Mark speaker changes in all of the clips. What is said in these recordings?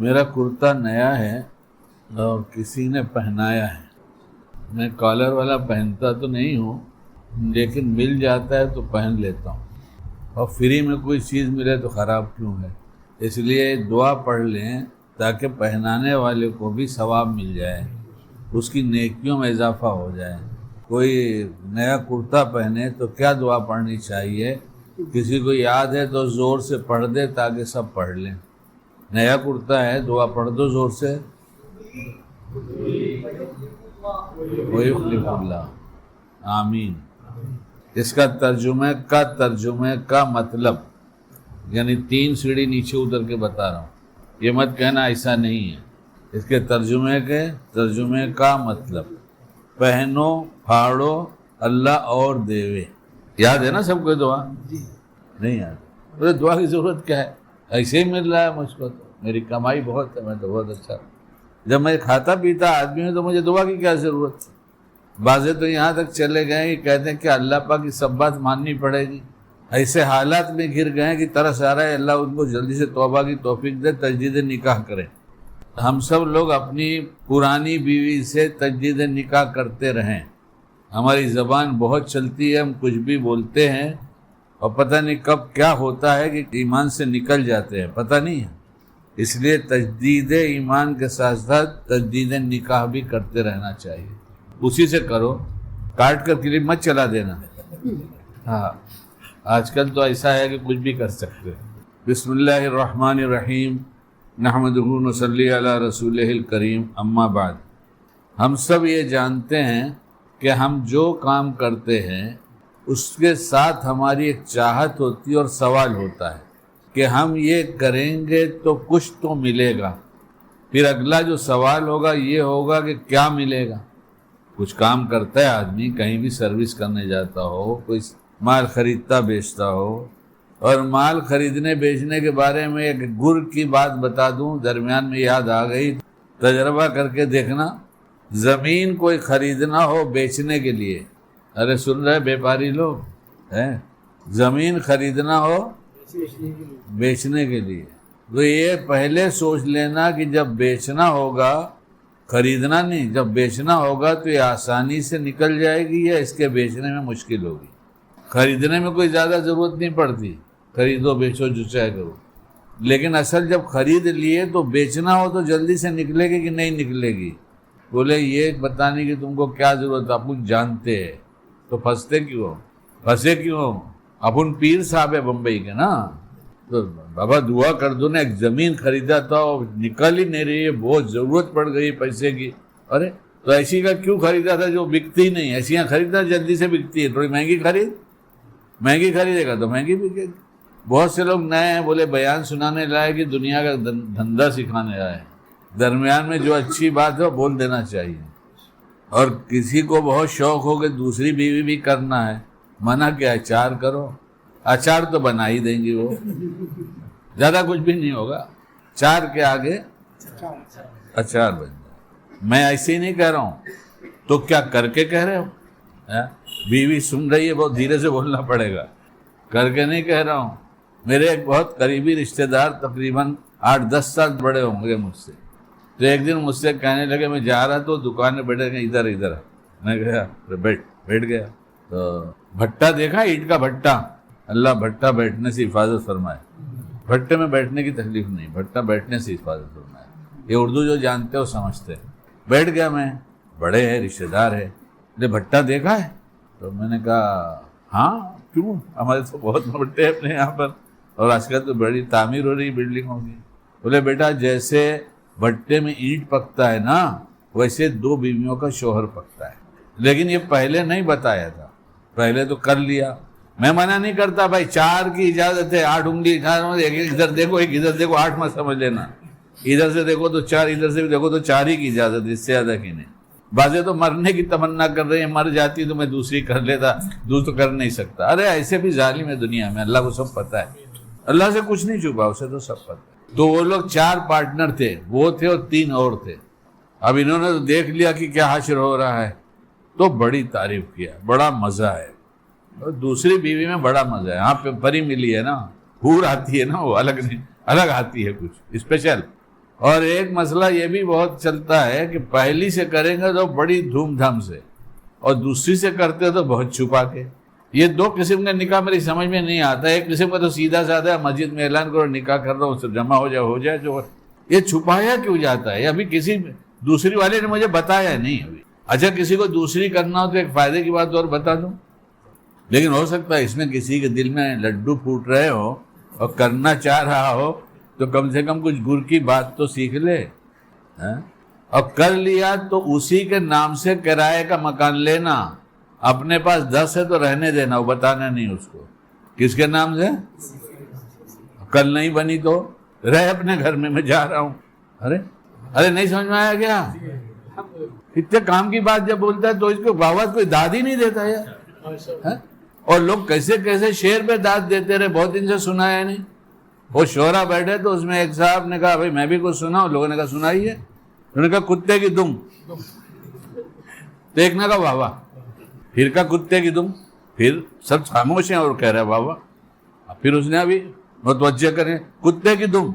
Speaker 1: میرا کرتا نیا ہے اور کسی نے پہنایا ہے. میں کالر والا پہنتا تو نہیں ہوں، لیکن مل جاتا ہے تو پہن لیتا ہوں، اور فری میں کوئی چیز ملے تو خراب کیوں ہے. اس لیے دعا پڑھ لیں تاکہ پہنانے والے کو بھی ثواب مل جائے، اس کی نیکیوں میں اضافہ ہو جائے. کوئی نیا کرتا پہنے تو کیا دعا پڑھنی چاہیے؟ کسی کو یاد ہے تو زور سے پڑھ دے تاکہ سب پڑھ لیں. نیا کرتا ہے، دعا پڑھ دو زور سے. وَيُخْلِفُ اللَّهُ. آمین. اس کا ترجمے کا مطلب، یعنی 3 سیڑھی نیچے اتر کے بتا رہا ہوں، یہ مت کہنا ایسا نہیں ہے. اس کے ترجمے کا مطلب، پہنو پھاڑو اللہ اور دیوے. یاد ہے نا سب کو دعا؟ نہیں یاد؟ مجھے دعا کی ضرورت کیا ہے؟ ایسے ہی مل رہا ہے مجھ کو، تو میری کمائی بہت ہے، میں تو بہت اچھا. جب میں کھاتا پیتا آدمی ہوں تو مجھے دعا کی کیا ضرورت؟ بعضے تو یہاں تک چلے گئے کہ کہتے ہیں کہ اللہ پاک کی سب بات ماننی پڑے گی. ایسے حالات میں گر گئے کہ ترس آ رہا ہے اللہ ان کو جلدی سے توبہ کی توفیق دے، تجدید نکاح کرے. ہم سب لوگ اپنی پرانی بیوی سے تجدید نکاح کرتے رہیں. ہماری زبان بہت چلتی ہے، ہم کچھ بھی بولتے ہیں اور پتہ نہیں کب کیا ہوتا ہے کہ ایمان سے نکل جاتے ہیں، پتہ نہیں ہے. اس لیے تجدید ایمان کے ساتھ ساتھ تجدید نکاح بھی کرتے رہنا چاہیے. اسی سے کرو، کاٹ کر کلپ مت چلا دینا. ہاں آج کل تو ایسا ہے کہ کچھ بھی کر سکتے. بسم اللہ الرحمن الرحیم، نحمدہ و نصلی علی رسولہ الکریم، اما بعد. ہم سب یہ جانتے ہیں کہ ہم جو کام کرتے ہیں اس کے ساتھ ہماری ایک چاہت ہوتی ہے اور سوال ہوتا ہے کہ ہم یہ کریں گے تو کچھ تو ملے گا. پھر اگلا جو سوال ہوگا یہ ہوگا کہ کیا ملے گا. کچھ کام کرتا ہے آدمی، کہیں بھی سروس کرنے جاتا ہو، کوئی مال خریدتا بیچتا ہو، اور مال خریدنے بیچنے کے بارے میں ایک گر کی بات بتا دوں، درمیان میں یاد آ گئی، تجربہ کر کے دیکھنا. زمین کوئی خریدنا ہو بیچنے کے لیے، ارے سن رہے بیپاری لوگ ہیں، زمین خریدنا ہو بیچنے کے لیے، تو یہ پہلے سوچ لینا کہ جب بیچنا ہوگا، خریدنا نہیں، جب بیچنا ہوگا تو یہ آسانی سے نکل جائے گی یا اس کے بیچنے میں مشکل ہوگی. خریدنے میں کوئی زیادہ ضرورت نہیں پڑتی، خریدو بیچو جو چاہے کرو. لیکن اصل جب خرید لیے تو بیچنا ہو تو جلدی سے نکلے گی کہ نہیں نکلے گی؟ بولے یہ بتانے کی تم کو کیا ضرورت، آپ کچھ جانتے ہیں تو پھنسے کیوں؟ اپن پیر صاحب ہے بمبئی کے نا، تو بابا دعا کر دو نا. ایک زمین خریدا تھا اور نکل ہی نہیں رہی ہے، بہت ضرورت پڑ گئی پیسے کی. ارے تو ایسی کا کیوں خریدا تھا جو بکتی نہیں؟ ایسیاں خریدنا جلدی سے بکتی ہے، تھوڑی مہنگی خریدے گا تو مہنگی بکے گی. بہت سے لوگ نئے ہیں، بولے بیان سنانے لائے کہ دنیا کا دھندا سکھانے آئے. درمیان میں جو اچھی بات ہے وہ بول دینا چاہیے. اور کسی کو بہت شوق ہو کہ دوسری بیوی بھی کرنا ہے، منع کیا ہے؟ 4 کرو. اچار تو بنا ہی دیں گی، وہ زیادہ کچھ بھی نہیں ہوگا. 4 کے آگے اچار بن جائے. میں ایسے ہی نہیں کہہ رہا ہوں، تو کیا کر کے کہہ رہے ہو؟ بیوی سن رہی ہے، بہت دھیرے سے بولنا پڑے گا. کر کے نہیں کہہ رہا ہوں. میرے ایک بہت قریبی رشتہ دار تقریباً 8-10 سال بڑے ہوں گے مجھ سے، تو ایک دن مجھ سے کہنے لگے، میں جا رہا تو دکان میں بیٹھے گئے، ادھر. میں گیا، بیٹھ گیا تو بھٹا دیکھا، اینٹ کا بھٹا. اللہ بھٹا بیٹھنے سے حفاظت فرمائے. بھٹے میں بیٹھنے کی تکلیف نہیں، بھٹا بیٹھنے سے حفاظت فرمائے. یہ اردو جو جانتے ہو سمجھتے. بیٹھ گیا میں، بڑے ہیں، رشتہ دار ہے. بھٹا دیکھا ہے؟ تو میں نے کہا ہاں کیوں، ہمارے تو بہت بھٹے ہیں اپنے یہاں پر، اور آج کل تو بڑی تعمیر ہو رہی بلڈنگوں کی. بولے بیٹا جیسے بھٹے میں اینٹ پکتا ہے نا، ویسے 2 بیویوں کا شوہر پکتا ہے. لیکن یہ پہلے نہیں بتایا تھا، پہلے تو کر لیا. میں منع نہیں کرتا بھائی، 4 کی اجازت ہے، 8 انگلی ایک ادھر دیکھو ایک ادھر دیکھو، 8 مت سمجھ لینا. ادھر سے دیکھو تو 4، ادھر سے بھی دیکھو تو 4 ہی کی اجازت ہے، اس سے زیادہ کی نہیں. بعضیں تو مرنے کی تمنا کر رہے ہیں، مر جاتی تو میں دوسری کر لیتا، تو کر نہیں سکتا. ارے ایسے بھی ظالم ہے دنیا میں، اللہ کو سب پتہ ہے، اللہ سے کچھ نہیں چھپا، اسے تو سب پتہ ہے. تو وہ لوگ 4 پارٹنر تھے، وہ تھے اور 3 اور تھے. اب انہوں نے تو دیکھ لیا کہ کیا حشر ہو رہا ہے، تو بڑی تعریف کیا، بڑا مزہ ہے. اور دوسری بیوی میں بڑا مزہ ہے. یہاں پہ پری ملی ہے نا، حور آتی ہے نا، وہ الگ نہیں، الگ آتی ہے کچھ اسپیشل. اور ایک مسئلہ یہ بھی بہت چلتا ہے کہ پہلی سے کریں گے تو بڑی دھوم دھام سے، اور دوسری سے کرتے تو بہت چھپا کے۔ یہ دو قسم کا نکاح میری سمجھ میں نہیں آتا۔ ایک قسم کا تو سیدھا سادہ مسجد میں اعلان کرو نکاح کر رہا ہوں، اس سے جمع ہو جائے جو۔ یہ چھپایا کیوں جاتا ہے؟ ابھی کسی دوسری والے نے مجھے بتایا نہیں ابھی۔ اچھا کسی کو دوسری کرنا ہو تو ایک فائدے کی بات اور بتا دوں، لیکن ہو سکتا ہے اس میں کسی کے دل میں لڈو پھوٹ رہے ہو اور کرنا چاہ رہا ہو تو کم سے کم کچھ گر کی بات تو سیکھ لے، اور کر لیا تو اسی کے نام سے کرائے کا مکان لینا، اپنے پاس 10 ہے تو رہنے دینا، وہ بتانا نہیں اس کو کس کے نام سے۔ کل نہیں بنی تو رہ اپنے گھر میں جا رہا ہوں۔ ارے نہیں سمجھ میں آیا کیا؟ اتنے کام کی بات جب بولتا ہے تو اس کو باوت کوئی داد ہی نہیں دیتا یار۔ اور لوگ کیسے کیسے شعر پہ داد دیتے رہے، بہت دن سے سنا ہے نہیں۔ وہ شعرا بیٹھے تو اس میں ایک صاحب نے کہا بھائی میں بھی کچھ سنا ہوں، لوگوں نے کہا سنائیے۔ انہوں نے کہا کتے کی دم، تو ایک نے کہا واہ واہ، پھر کہا کتے کی دم، پھر سب خاموش ہیں اور کہہ رہے واہ واہ۔ پھر اس نے ابھی متوجہ کریں کتے کی دم،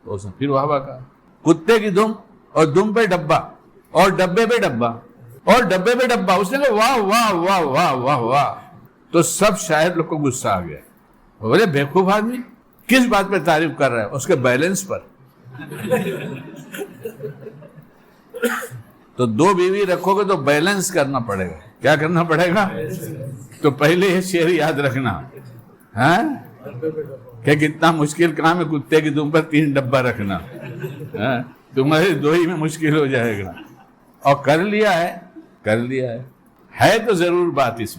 Speaker 1: تو اس نے پھر واہ واہ کہا۔ کتے کی دم اور دم پہ ڈبہ اور ڈبے پہ ڈبہ اور ڈبے پہ ڈبہ، اس نے کہا واہ واہ واہ واہ واہ واہ۔ تو سب شاعر لوگ کو غصہ آ گیا، بولے بیوقوف آدمی کس بات پہ تعریف کر رہا ہے؟ اس کے بیلنس پر۔ تو 2 بیوی رکھو گے تو بیلنس کرنا پڑے گا۔ کیا کرنا پڑے گا؟ تو پہلے یہ شعر یاد رکھنا کہ کتنا مشکل کام ہے کتے کی دم پر 3 ڈبہ رکھنا، تمہارے 2 ہی میں مشکل ہو جائے گا۔ اور کر لیا ہے تو ضرور بات اس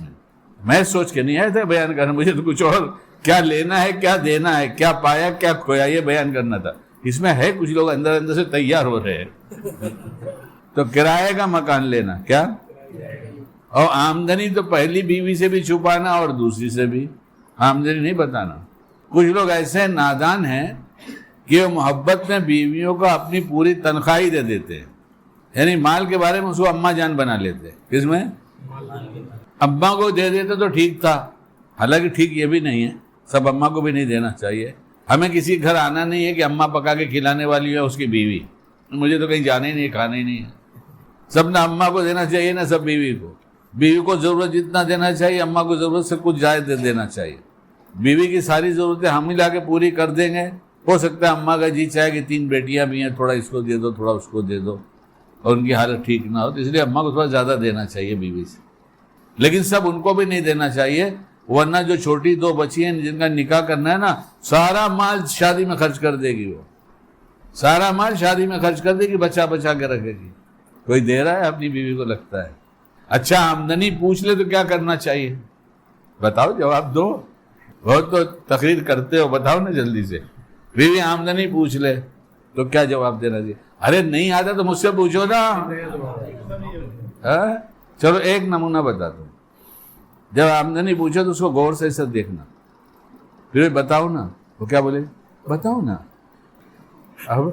Speaker 1: میں سوچ کے نہیں آیا تھا بیان کرنا، مجھے تو کچھ اور کیا لینا ہے کیا دینا ہے، کیا پایا کیا کھویا، یہ بیان کرنا تھا۔ اس میں ہے کچھ لوگ اندر سے تیار ہو رہے ہیں۔ تو کرائے کا مکان لینا کیا، اور آمدنی تو پہلی بیوی سے بھی چھپانا اور دوسری سے بھی، آمدنی نہیں بتانا۔ کچھ لوگ ایسے نادان ہیں کہ وہ محبت میں بیویوں کو اپنی پوری تنخواہ دے دیتے ہیں، یعنی مال کے بارے میں اس کو اماں جان بنا لیتے ہیں۔ کس میں؟ اماں کو دے دیتے تو ٹھیک تھا، حالانکہ ٹھیک یہ بھی نہیں ہے، سب اماں کو بھی نہیں دینا چاہیے۔ ہمیں کسی گھر آنا نہیں ہے کہ اماں پکا کے کھلانے والی ہے اس کی بیوی، مجھے تو کہیں جانا ہی نہیں، کھانا ہی نہیں ہے۔ سب نہ اماں کو دینا چاہیے نہ سب بیوی کو۔ بیوی کو ضرورت جتنا دینا چاہیے، اماں کو ضرورت سے کچھ زائد دے دینا چاہیے۔ بیوی کی ساری ضرورتیں ہم ہی لا کے پوری کر دیں گے، ہو سکتا ہے اماں کا جی چاہے کہ 3 بیٹیاں بھی ہیں، تھوڑا اس کو دے دو تھوڑا اس کو دے دو، اور ان کی حالت ٹھیک نہ ہو، تو اس لیے اماں کو تھوڑا زیادہ دینا چاہیے بیوی سے۔ لیکن سب ان کو بھی نہیں دینا چاہیے، ورنہ جو چھوٹی 2 بچی ہیں جن کا نکاح کرنا ہے نا، سارا مال شادی میں خرچ کر دے گی، وہ سارا مال شادی میں خرچ کر دے گی، بچا بچا کے رکھے گی۔ کوئی دے رہا ہے اپنی بیوی کو؟ لگتا ہے۔ اچھا آمدنی پوچھ لے تو کیا کرنا چاہیے؟ بتاؤ، جواب دو، بہت تو تقریر کرتے ہو، بتاؤ نا جلدی سے۔ بیوی آمدنی پوچھ لے تو کیا جواب دینا چاہیے؟ ارے نہیں آتا تو مجھ سے پوچھو نا۔ چلو ایک نمونہ بتاتا ہوں۔ جب آمدنی پوچھو تو اس کو غور سے دیکھنا، پھر بتاؤ نا، وہ کیا بولے بتاؤ نا۔ اب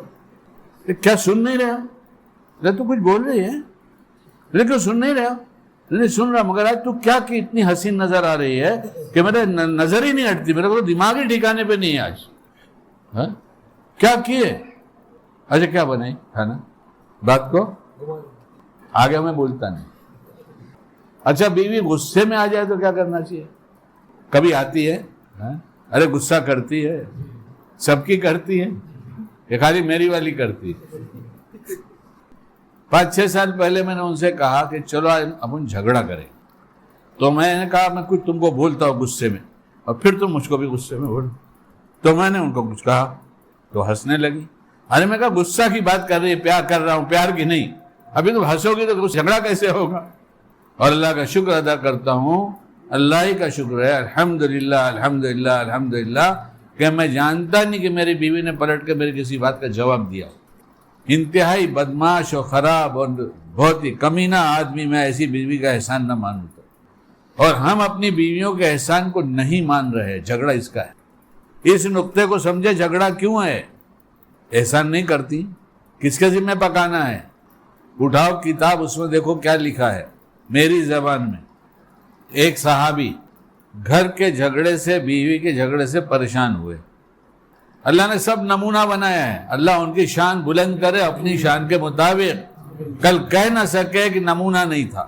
Speaker 1: کیا سن نہیں رہے ہو؟ تو کچھ بول رہی ہے لیکن سن نہیں رہے ہو؟ نہیں سن رہا، مگر آج تو کیا کہ اتنی حسین نظر آ رہی ہے کہ میرے نظر ہی نہیں ہٹتی، میرے کو دماغ ہی ٹھکانے پہ نہیں ہے آج۔ کیا کیے؟ اچھا کیا بنائی کھانا؟ بات کو آگے میں بولتا نہیں۔ اچھا بیوی غصے میں آ جائے تو کیا کرنا چاہیے؟ کبھی آتی ہے، ارے غصہ کرتی ہے، سب کی کرتی ہے، یہ خالی میری والی کرتی ہے۔ 5-6 سال پہلے میں نے ان سے کہا کہ چلو اپن جھگڑا کریں، تو میں نے کہا میں کچھ تم کو بولتا ہوں غصے میں، اور پھر تم مجھ کو بھی غصے میں بولو۔ تو میں نے ان کو کچھ کہا تو ہنسنے لگی۔ ارے میں کہا غصہ کی بات کر رہی ہے، پیار کر رہا ہوں، پیار کی نہیں، ابھی تم ہنسو گی تو جھگڑا کیسے ہوگا؟ اور اللہ کا شکر ادا کرتا ہوں، اللہ ہی کا شکر ہے، الحمدللہ الحمدللہ الحمدللہ، کہ میں جانتا نہیں کہ میری بیوی نے پلٹ کے میری کسی بات کا جواب دیا۔ انتہائی بدماش اور خراب اور بہت ہی کمینہ آدمی میں ایسی بیوی کا احسان نہ مانوں تو، اور ہم اپنی بیویوں کے احسان کو نہیں مان رہے، جھگڑا اس کا ہے۔ اس نقطے کو سمجھے جھگڑا کیوں ہے؟ احسان نہیں کرتی، کس کے ذمہ پکانا ہے؟ اٹھاؤ کتاب، اس میں دیکھو کیا لکھا ہے میری زبان میں۔ ایک صحابی گھر کے جھگڑے سے، بیوی کے جھگڑے سے پریشان ہوئے۔ اللہ نے سب نمونہ بنایا ہے. اللہ ان کی شان بلند کرے اپنی شان کے مطابق. کل کہہ نہ سکے کہ نمونہ نہیں تھا.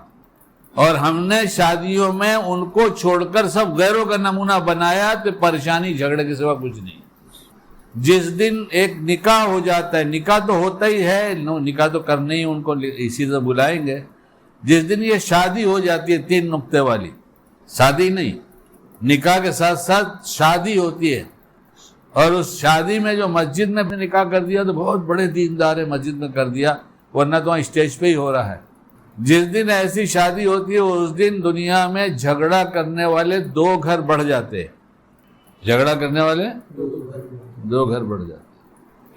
Speaker 1: اور ہم نے شادیوں میں ان کو چھوڑ کر سب غیروں کا نمونہ بنایا تو پریشانی جھگڑے کے سوا کچھ نہیں. جس دن ایک نکاح ہو جاتا ہے, نکاح تو ہوتا ہی ہے, نکاح تو کرنے ہی ان کو اسی سے بلائیں گے. جس دن یہ شادی ہو جاتی ہے 3 نقطے والی, شادی نہیں, نکاح کے ساتھ ساتھ شادی ہوتی ہے, اور اس شادی میں جو مسجد میں نکاح کر دیا تو بہت بڑے دیندار ہے, مسجد میں کر دیا, ورنہ تو وہاں اسٹیج پہ ہی ہو رہا ہے. جس دن ایسی شادی ہوتی ہے اس دن دنیا میں جھگڑا کرنے والے 2 گھر بڑھ جاتے ہیں. جھگڑا کرنے والے 2 گھر بڑھ جاتے.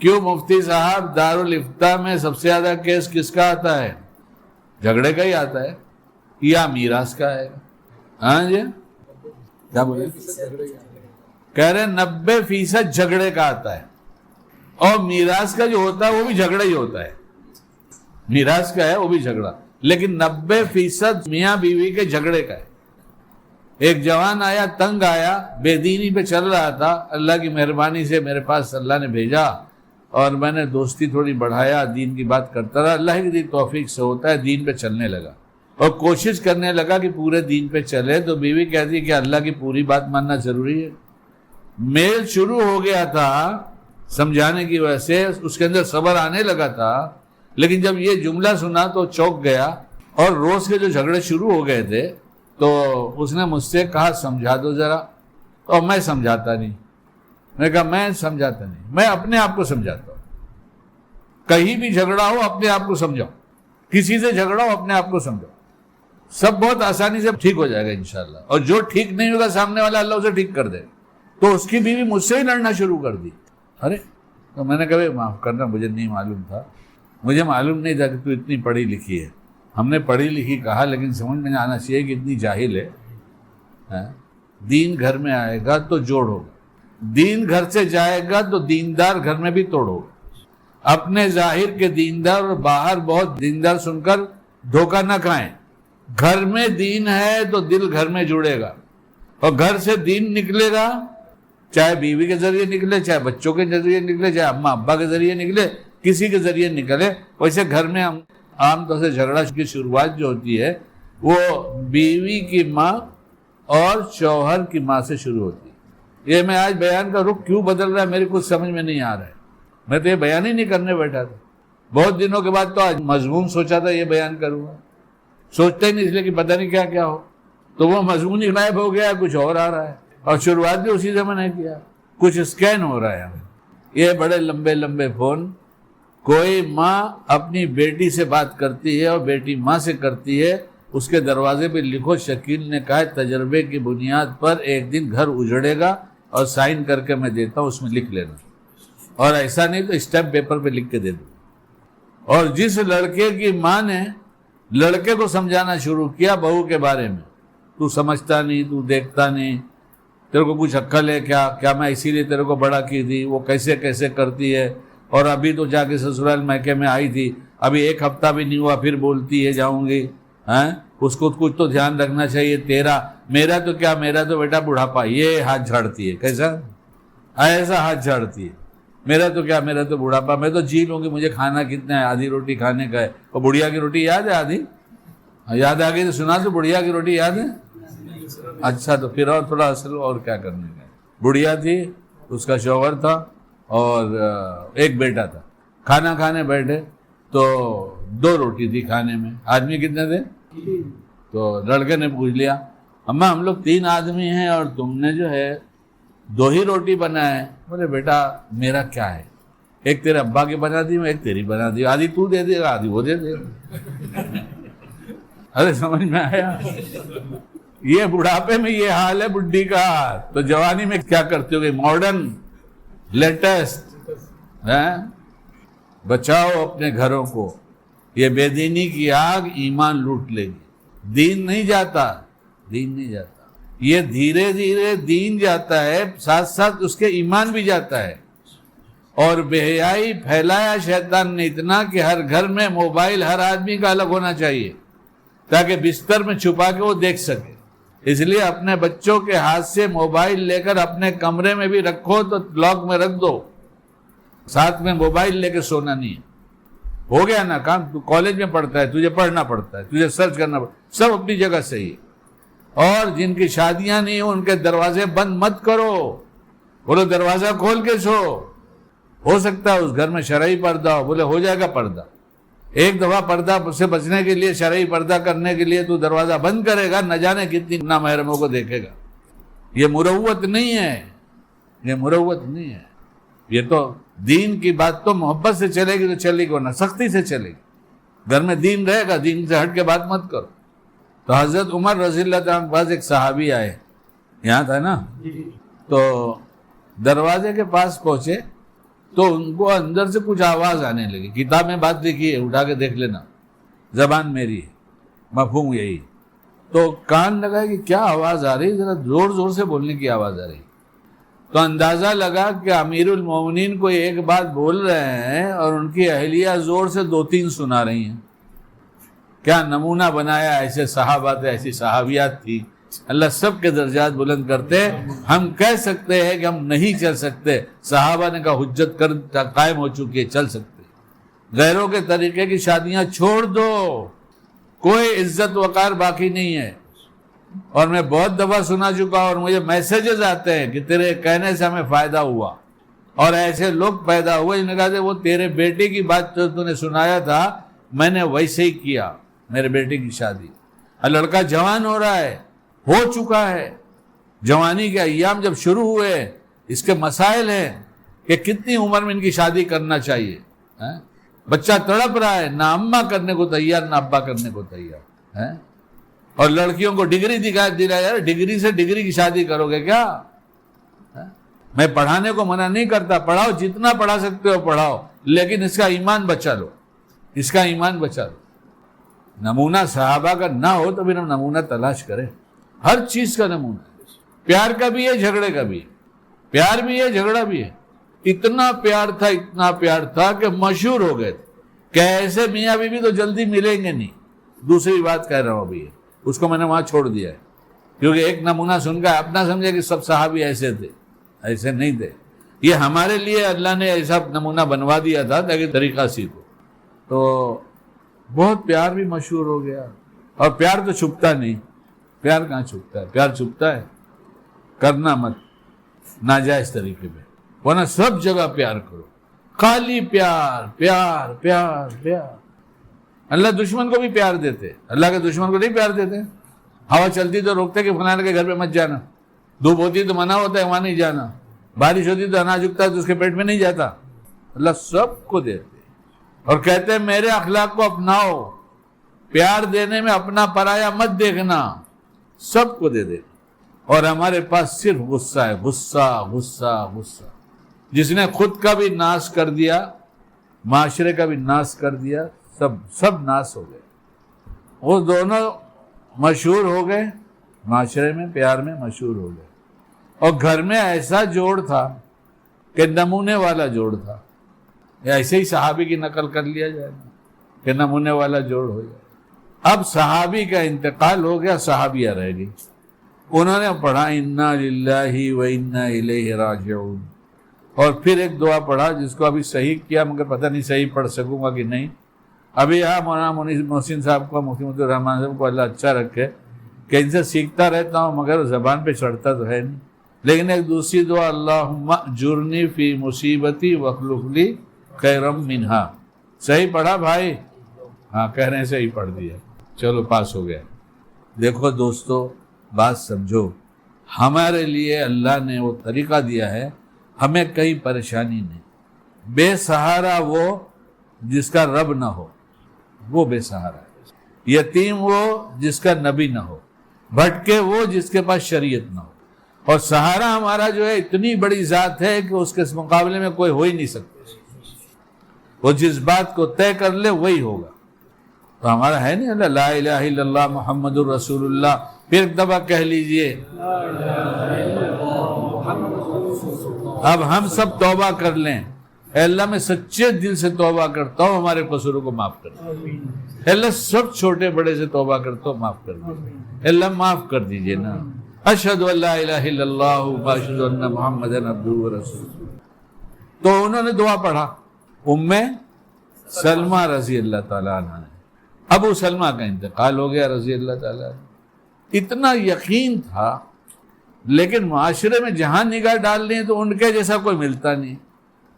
Speaker 1: کیوں مفتی صاحب دارالافتاء میں سب سے زیادہ کیس کس کا آتا ہے؟ جھگڑے کا ہی آتا ہے یا میراث کا ہے؟ ہاں جی کیا بولے؟ کہہ رہے 90% جھگڑے کا آتا ہے, اور میراث کا جو ہوتا ہے وہ بھی جھگڑا ہی ہوتا ہے. میراث کا ہے وہ بھی جھگڑا, لیکن 90% میاں بیوی کے جھگڑے کا ہے. ایک جوان آیا, تنگ آیا, بے دینی پہ چل رہا تھا, اللہ کی مہربانی سے میرے پاس اللہ نے بھیجا اور میں نے دوستی تھوڑی بڑھایا, دین کی بات کرتا رہا. اللہ کی توفیق سے ہوتا ہے, دین پہ چلنے لگا اور کوشش کرنے لگا کہ پورے دین پہ چلے. تو بیوی کہتی ہے کہ اللہ کی پوری بات ماننا ضروری ہے. میل شروع ہو گیا تھا سمجھانے کی وجہ سے, اس کے اندر صبر آنے لگا تھا, لیکن جب یہ جملہ سنا تو چونک گیا. اور روز کے جو جھگڑے شروع ہو گئے تھے تو اس نے مجھ سے کہا سمجھا دو ذرا, اور میں سمجھاتا نہیں. میں نے کہا میں سمجھاتا نہیں, میں اپنے آپ کو سمجھاتا ہوں. کہیں بھی جھگڑا ہو اپنے آپ کو سمجھاؤ, کسی سے جھگڑا ہو اپنے آپ کو سمجھاؤ, سب بہت آسانی سے ٹھیک ہو جائے گا انشاءاللہ. اور جو ٹھیک نہیں ہوگا سامنے والا اللہ اسے ٹھیک کر دے. تو اس کی بیوی مجھ سے ہی لڑنا شروع کر دی. ارے تو میں نے کہا معاف کرنا, مجھے نہیں معلوم تھا, مجھے معلوم نہیں تھا کہ تو اتنی پڑھی لکھی ہے. ہم نے پڑھی لکھی کہا, لیکن سمجھ میں آنا چاہیے کہ اتنی جاہل ہے. دین گھر میں آئے گا تو جوڑ ہوگا, دین گھر سے جائے گا تو دیندار گھر میں بھی توڑ ہوگا. اپنے ظاہر کے دیندار اور باہر بہت دیندار سن کر دھوکہ نہ کھائیں. گھر میں دین ہے تو دل گھر میں جڑے گا, اور گھر سے دین نکلے گا, چاہے بیوی کے ذریعے نکلے, چاہے بچوں کے ذریعے نکلے, چاہے اماں ابا کے ذریعے نکلے, کسی کے ذریعے نکلے. ویسے گھر میں عام طور سے جھگڑا کی شروعات جو ہوتی ہے وہ بیوی کی ماں اور شوہر کی ماں سے شروع ہوتی ہے. یہ میں آج بیان کا رخ کیوں بدل رہا ہے میری کچھ سمجھ میں نہیں آ رہا ہے. میں تو یہ بیان ہی نہیں کرنے بیٹھا تھا, بہت دنوں کے بعد تو آج مضمون سوچا تھا یہ بیان کروں گا, سوچتا ہی نہیں اس لیے کہ پتہ نہیں کیا کیا ہو. تو وہ مضمون ہی غائب ہو گیا, کچھ اور آ رہا ہے, اور شروعات بھی اسی سے میں نے کیا, کچھ اسکین ہو رہا ہے. یہ بڑے لمبے لمبے فون. کوئی ماں اپنی بیٹی سے بات کرتی ہے اور بیٹی ماں سے کرتی ہے, اس کے دروازے پہ لکھو شکیل نے کہا تجربے کی بنیاد پر ایک دن گھر اجڑے گا, اور سائن کر کے میں دیتا ہوں, اس میں لکھ لینا, اور ایسا نہیں تو اسٹیمپ پیپر پہ لکھ کے دے دوں. اور جس لڑکے کی ماں نے لڑکے کو سمجھانا شروع کیا بہو کے بارے میں, تو سمجھتا نہیں, تو دیکھتا نہیں, تیرے کو کچھ عقل ہے کیا میں اسی لیے تیرے کو بڑا کی تھی, وہ کیسے کیسے کرتی ہے, اور ابھی تو جا کے سسرال میکے میں آئی تھی, ابھی 1 ہفتہ بھی نہیں ہوا پھر بولتی ہے جاؤں گی. اس کو کچھ تو دھیان رکھنا چاہیے تیرا, میرا تو کیا, میرا تو بیٹا بڑھاپا. یہ ہاتھ جھاڑتی ہے, کیسا ایسا ہاتھ جھاڑتی ہے, میرا تو کیا, میرا تو بڑھاپا, میں تو جی لوں گی, مجھے کھانا کتنا ہے, آدھی روٹی کھانے کا ہے. اور بڑھیا کی روٹی یاد ہے, آدھی یاد آ گئی تو سنا تو, بڑھیا کی روٹی یاد ہے. اچھا تو پھر اور تھوڑا اصل اور کیا کرنے کا. بڑھیا تھی, اس کا شوہر تھا اور ایک بیٹا تھا. کھانا کھانے بیٹھے تو 2 روٹی تھی کھانے میں. آدمی کتنے تھے؟ تو لڑکے نے پوچھ لیا اماں ہم لوگ 3 آدمی ہیں اور تم نے جو ہے 2 ہی روٹی بنائے. بولے بیٹا میرا کیا ہے, ایک تیرے ابا کی بنا دی, ایک تیری بنا دی, آدھی تو دے دے گا, آدھی وہ دے دے گا. ارے سمجھ میں آیا. یہ بڑھاپے میں یہ حال ہے بڈھی کا, تو جوانی میں کیا کرتے ہو گے, ماڈرن لیٹسٹ. بچاؤ اپنے گھروں کو, یہ بے دینی کی آگ ایمان لوٹ لے گی. دین نہیں جاتا, دین نہیں جاتا, یہ دھیرے دھیرے دین جاتا ہے, ساتھ ساتھ اس کے ایمان بھی جاتا ہے. اور بے حیائی پھیلایا شیطان نے اتنا کہ ہر گھر میں موبائل ہر آدمی کا الگ ہونا چاہیے, تاکہ بستر میں چھپا کے وہ دیکھ سکے. اس لیے اپنے بچوں کے ہاتھ سے موبائل لے کر اپنے کمرے میں بھی رکھو تو لاک میں رکھ دو, ساتھ میں موبائل لے کے سونا نہیں ہے. ہو گیا نا کام. تو کالج میں پڑھتا ہے, تجھے پڑھنا پڑتا ہے, تجھے سرچ کرنا پڑتا ہے, سب اپنی جگہ صحیح ہے. اور جن کی شادیاں نہیں ہیں ان کے دروازے بند مت کرو, بولو دروازہ کھول کے سو. ہو سکتا ہے اس گھر میں شرعی پردہ ہو, بولے ہو جائے گا پردہ. ایک دفعہ پردہ سے بچنے کے لیے, شرعی پردہ کرنے کے لیے تو دروازہ بند کرے گا, نہ جانے کتنی نامحرموں کو دیکھے گا. یہ مروت نہیں ہے, یہ مروت نہیں ہے. یہ تو دین کی بات تو محبت سے چلے گی تو چلے گی, ورنہ سختی سے چلے گی. گھر میں دین رہے گا, دین سے ہٹ کے بات مت کرو. تو حضرت عمر رضی اللہ تعالیٰ کے پاس ایک صحابی آئے, یہاں تھا نا, تو دروازے کے پاس پہنچے تو ان کو اندر سے کچھ آواز آنے لگی. کتاب میں بات لکھی ہے, اٹھا کے دیکھ لینا, زبان میری ہے, مفہوم یہی. تو کان لگا کہ کیا آواز آ رہی, ذرا زور زور سے بولنے کی آواز آ رہی. تو اندازہ لگا کہ امیر المومنین کو ایک بات بول رہے ہیں اور ان کی اہلیہ زور سے 2-3 سنا رہی ہیں. کیا نمونہ بنایا, ایسے صحابہ تھے, ایسی صحابیات تھی. اللہ سب کے درجات بلند کرتے. ہم کہہ سکتے ہیں کہ ہم نہیں چل سکتے, صحابہ نے کہا حجت قائم ہو چکی ہے, چل سکتے. غیروں کے طریقے کی شادیاں چھوڑ دو, کوئی عزت وقار باقی نہیں ہے. اور میں بہت دفعہ سنا چکا اور مجھے میسیجز آتے ہیں کہ تیرے کہنے سے ہمیں فائدہ ہوا, اور ایسے لوگ پیدا ہوئے جنہوں نے کہا وہ تیرے بیٹے کی بات تو نے سنایا تھا, میں نے ویسے ہی کیا میرے بیٹے کی شادی. لڑکا جوان ہو رہا ہے, ہو چکا ہے. جوانی کے ایام جب شروع ہوئے, اس کے مسائل ہیں کہ کتنی عمر میں ان کی شادی کرنا چاہیے. بچہ تڑپ رہا ہے, نہ اماں کرنے کو تیار نہ ابا کرنے کو تیار. اور لڑکیوں کو ڈگری دلا یار, ڈگری سے ڈگری کی شادی کرو گے کیا؟ میں پڑھانے کو منع نہیں کرتا, پڑھاؤ, جتنا پڑھا سکتے ہو پڑھاؤ, لیکن اس کا ایمان بچا لو, اس کا ایمان بچا لو. نمونہ صحابہ کا نہ ہو تو پھر ہم نمونہ تلاش کریں. ہر چیز کا نمونہ, پیار کا بھی ہے, جھگڑے کا بھی ہے. پیار بھی ہے, جھگڑا بھی ہے. اتنا پیار تھا کہ مشہور ہو گئے تھے کہ ایسے میاں بیوی تو جلدی ملیں گے نہیں. دوسری بات کہہ رہا ہوں ابھی, اس کو میں نے وہاں چھوڑ دیا ہے, کیونکہ ایک نمونہ سن کر اپنا سمجھے کہ سب صحابی ایسے تھے. ایسے نہیں تھے. یہ ہمارے لیے اللہ نے ایسا نمونہ بنوا دیا تھا تاکہ طریقہ سیکھو. تو بہت پیار بھی مشہور ہو گیا. اور پیار تو چھپتا نہیں. پیار کہاں چھپتا ہے؟ پیار چھپتا ہے. کرنا مت ناجائز طریقے پہ, ورنہ سب جگہ پیار کرو. خالی پیار پیار پیار پیار. اللہ دشمن کو بھی پیار دیتے, اللہ کے دشمن کو نہیں پیار دیتے. ہوا چلتی تو روکتے کہ فلاں کے گھر پہ مت جانا, دھوپ ہوتی تو منع ہوتا ہے وہاں نہیں جانا, بارش ہوتی تو اناج اگتا ہے تو اس کے پیٹ میں نہیں جاتا. اللہ سب کو دیتے اور کہتے ہیں میرے اخلاق کو اپناؤ, پیار دینے میں اپنا پرایا مت دیکھنا, سب کو دے دے. اور ہمارے پاس صرف غصہ ہے, غصہ غصہ غصہ. جس نے خود کا بھی ناش کر دیا, معاشرے کا بھی ناش کر دیا, سب ناش ہو گئے. وہ دونوں مشہور ہو گئے معاشرے میں, پیار میں مشہور ہو گئے. اور گھر میں ایسا جوڑ تھا کہ نمونے والا جوڑ تھا. ایسے ہی صحابی کی نقل کر لیا جائے کہ نمونے والا جوڑ ہو جائے. اب صحابی کا انتقال ہو گیا, صحابیہ رہ گئی. انہوں نے پڑھا انا للہ و انا الیہ راجعون, اور پھر ایک دعا پڑھا جس کو ابھی صحیح کیا مگر پتہ نہیں صحیح پڑھ سکوں گا کہ نہیں. ابھی یہاں مولانا محسن صاحب کو, مفتی محمد الرحمان صاحب کو اللہ اچھا رکھے کہ ان سے سیکھتا رہتا ہوں مگر زبان پہ چڑھتا تو ہے نہیں. لیکن ایک دوسری دعا, اللہم اجرنی فی مصیبتی واخلف لی خیرا منہا. صحیح پڑھا بھائی؟ ہاں کہہ رہے ہیں صحیح پڑھ دیا, چلو پاس ہو گیا. دیکھو دوستو, بات سمجھو, ہمارے لیے اللہ نے وہ طریقہ دیا ہے, ہمیں کہیں پریشانی نہیں. بے سہارا وہ جس کا رب نہ ہو, وہ بے سہارا ہے. یتیم وہ جس کا نبی نہ ہو, بھٹکے وہ جس کے پاس شریعت نہ ہو. اور سہارا ہمارا جو ہے اتنی بڑی ذات ہے کہ اس کے مقابلے میں کوئی ہو ہی نہیں سکتا. وہ جس بات کو طے کر لے وہی ہوگا. تو ہمارا ہے نہیں اللہ لا الہ الا اللہ محمد الرسول اللہ. پھر ایک دفعہ کہہ لیجئے, اب ہم سب توبہ کر لیں. اے اللہ میں سچے دل سے توبہ کرتا ہوں, ہمارے قصوروں کو معاف کر دیں. اے اللہ سب چھوٹے بڑے سے توبہ کرتا ہوں, معاف کر دیں. اے اللہ معاف کر دیجئے نا. اشہد ان لا الہ الا اللہ واشہد ان محمدا عبدہ ورسولہ. تو انہوں نے دعا پڑھا، ام سلمہ رضی اللہ تعالیٰ عنہ نے، ابو سلمہ کا انتقال ہو گیا رضی اللہ تعالیٰ عنہ۔ اتنا یقین تھا، لیکن معاشرے میں جہاں نگاہ ڈال لیں تو ان کے جیسا کوئی ملتا نہیں۔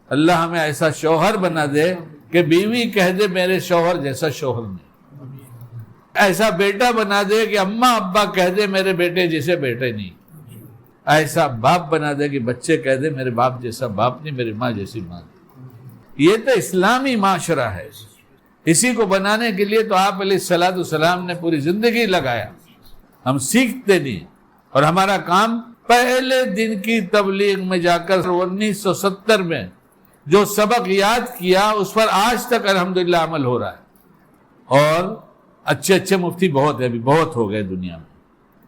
Speaker 1: اللہ ہمیں ایسا شوہر بنا دے کہ بیوی کہہ دے میرے شوہر جیسا شوہر نہیں، ایسا بیٹا بنا دے کہ اماں ابا کہہ دے میرے بیٹے جیسے بیٹے نہیں، ایسا باپ بنا دے کہ بچے کہہ دے میرے باپ جیسا باپ نہیں، میری ماں جیسی ماں نہیں۔ یہ تو اسلامی معاشرہ ہے، اسی کو بنانے کے لیے تو آپ علیہ الصلوۃ والسلام نے پوری زندگی لگایا۔ ہم سیکھتے نہیں، اور ہمارا کام پہلے دن کی تبلیغ میں جا کر 1970 میں جو سبق یاد کیا اس پر آج تک الحمدللہ عمل ہو رہا ہے، اور اچھے اچھے مفتی بہت ہیں، ابھی بہت ہو گئے دنیا میں،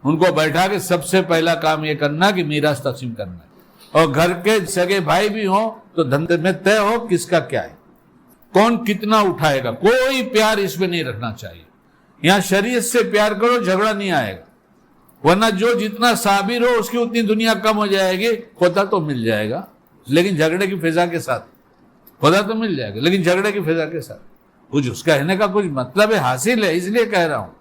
Speaker 1: ان کو بیٹھا کے سب سے پہلا کام یہ کرنا کہ میراث تقسیم کرنا ہے، اور گھر کے سگے بھائی بھی ہوں تو دھندے میں طے ہو کس کا کیا ہے، کون کتنا اٹھائے گا، کوئی پیار اس میں نہیں رکھنا چاہیے۔ یہاں شریعت سے پیار کرو، جھگڑا نہیں آئے گا، ورنہ جو جتنا صابر ہو اس کی اتنی دنیا کم ہو جائے گی۔ خدا تو مل جائے گا لیکن جھگڑے کی فضا کے ساتھ، خدا تو مل جائے گا لیکن جھگڑے کی فضا کے ساتھ۔ کچھ اس کہنے کا کچھ مطلب ہے، حاصل ہے، اس لیے کہہ رہا ہوں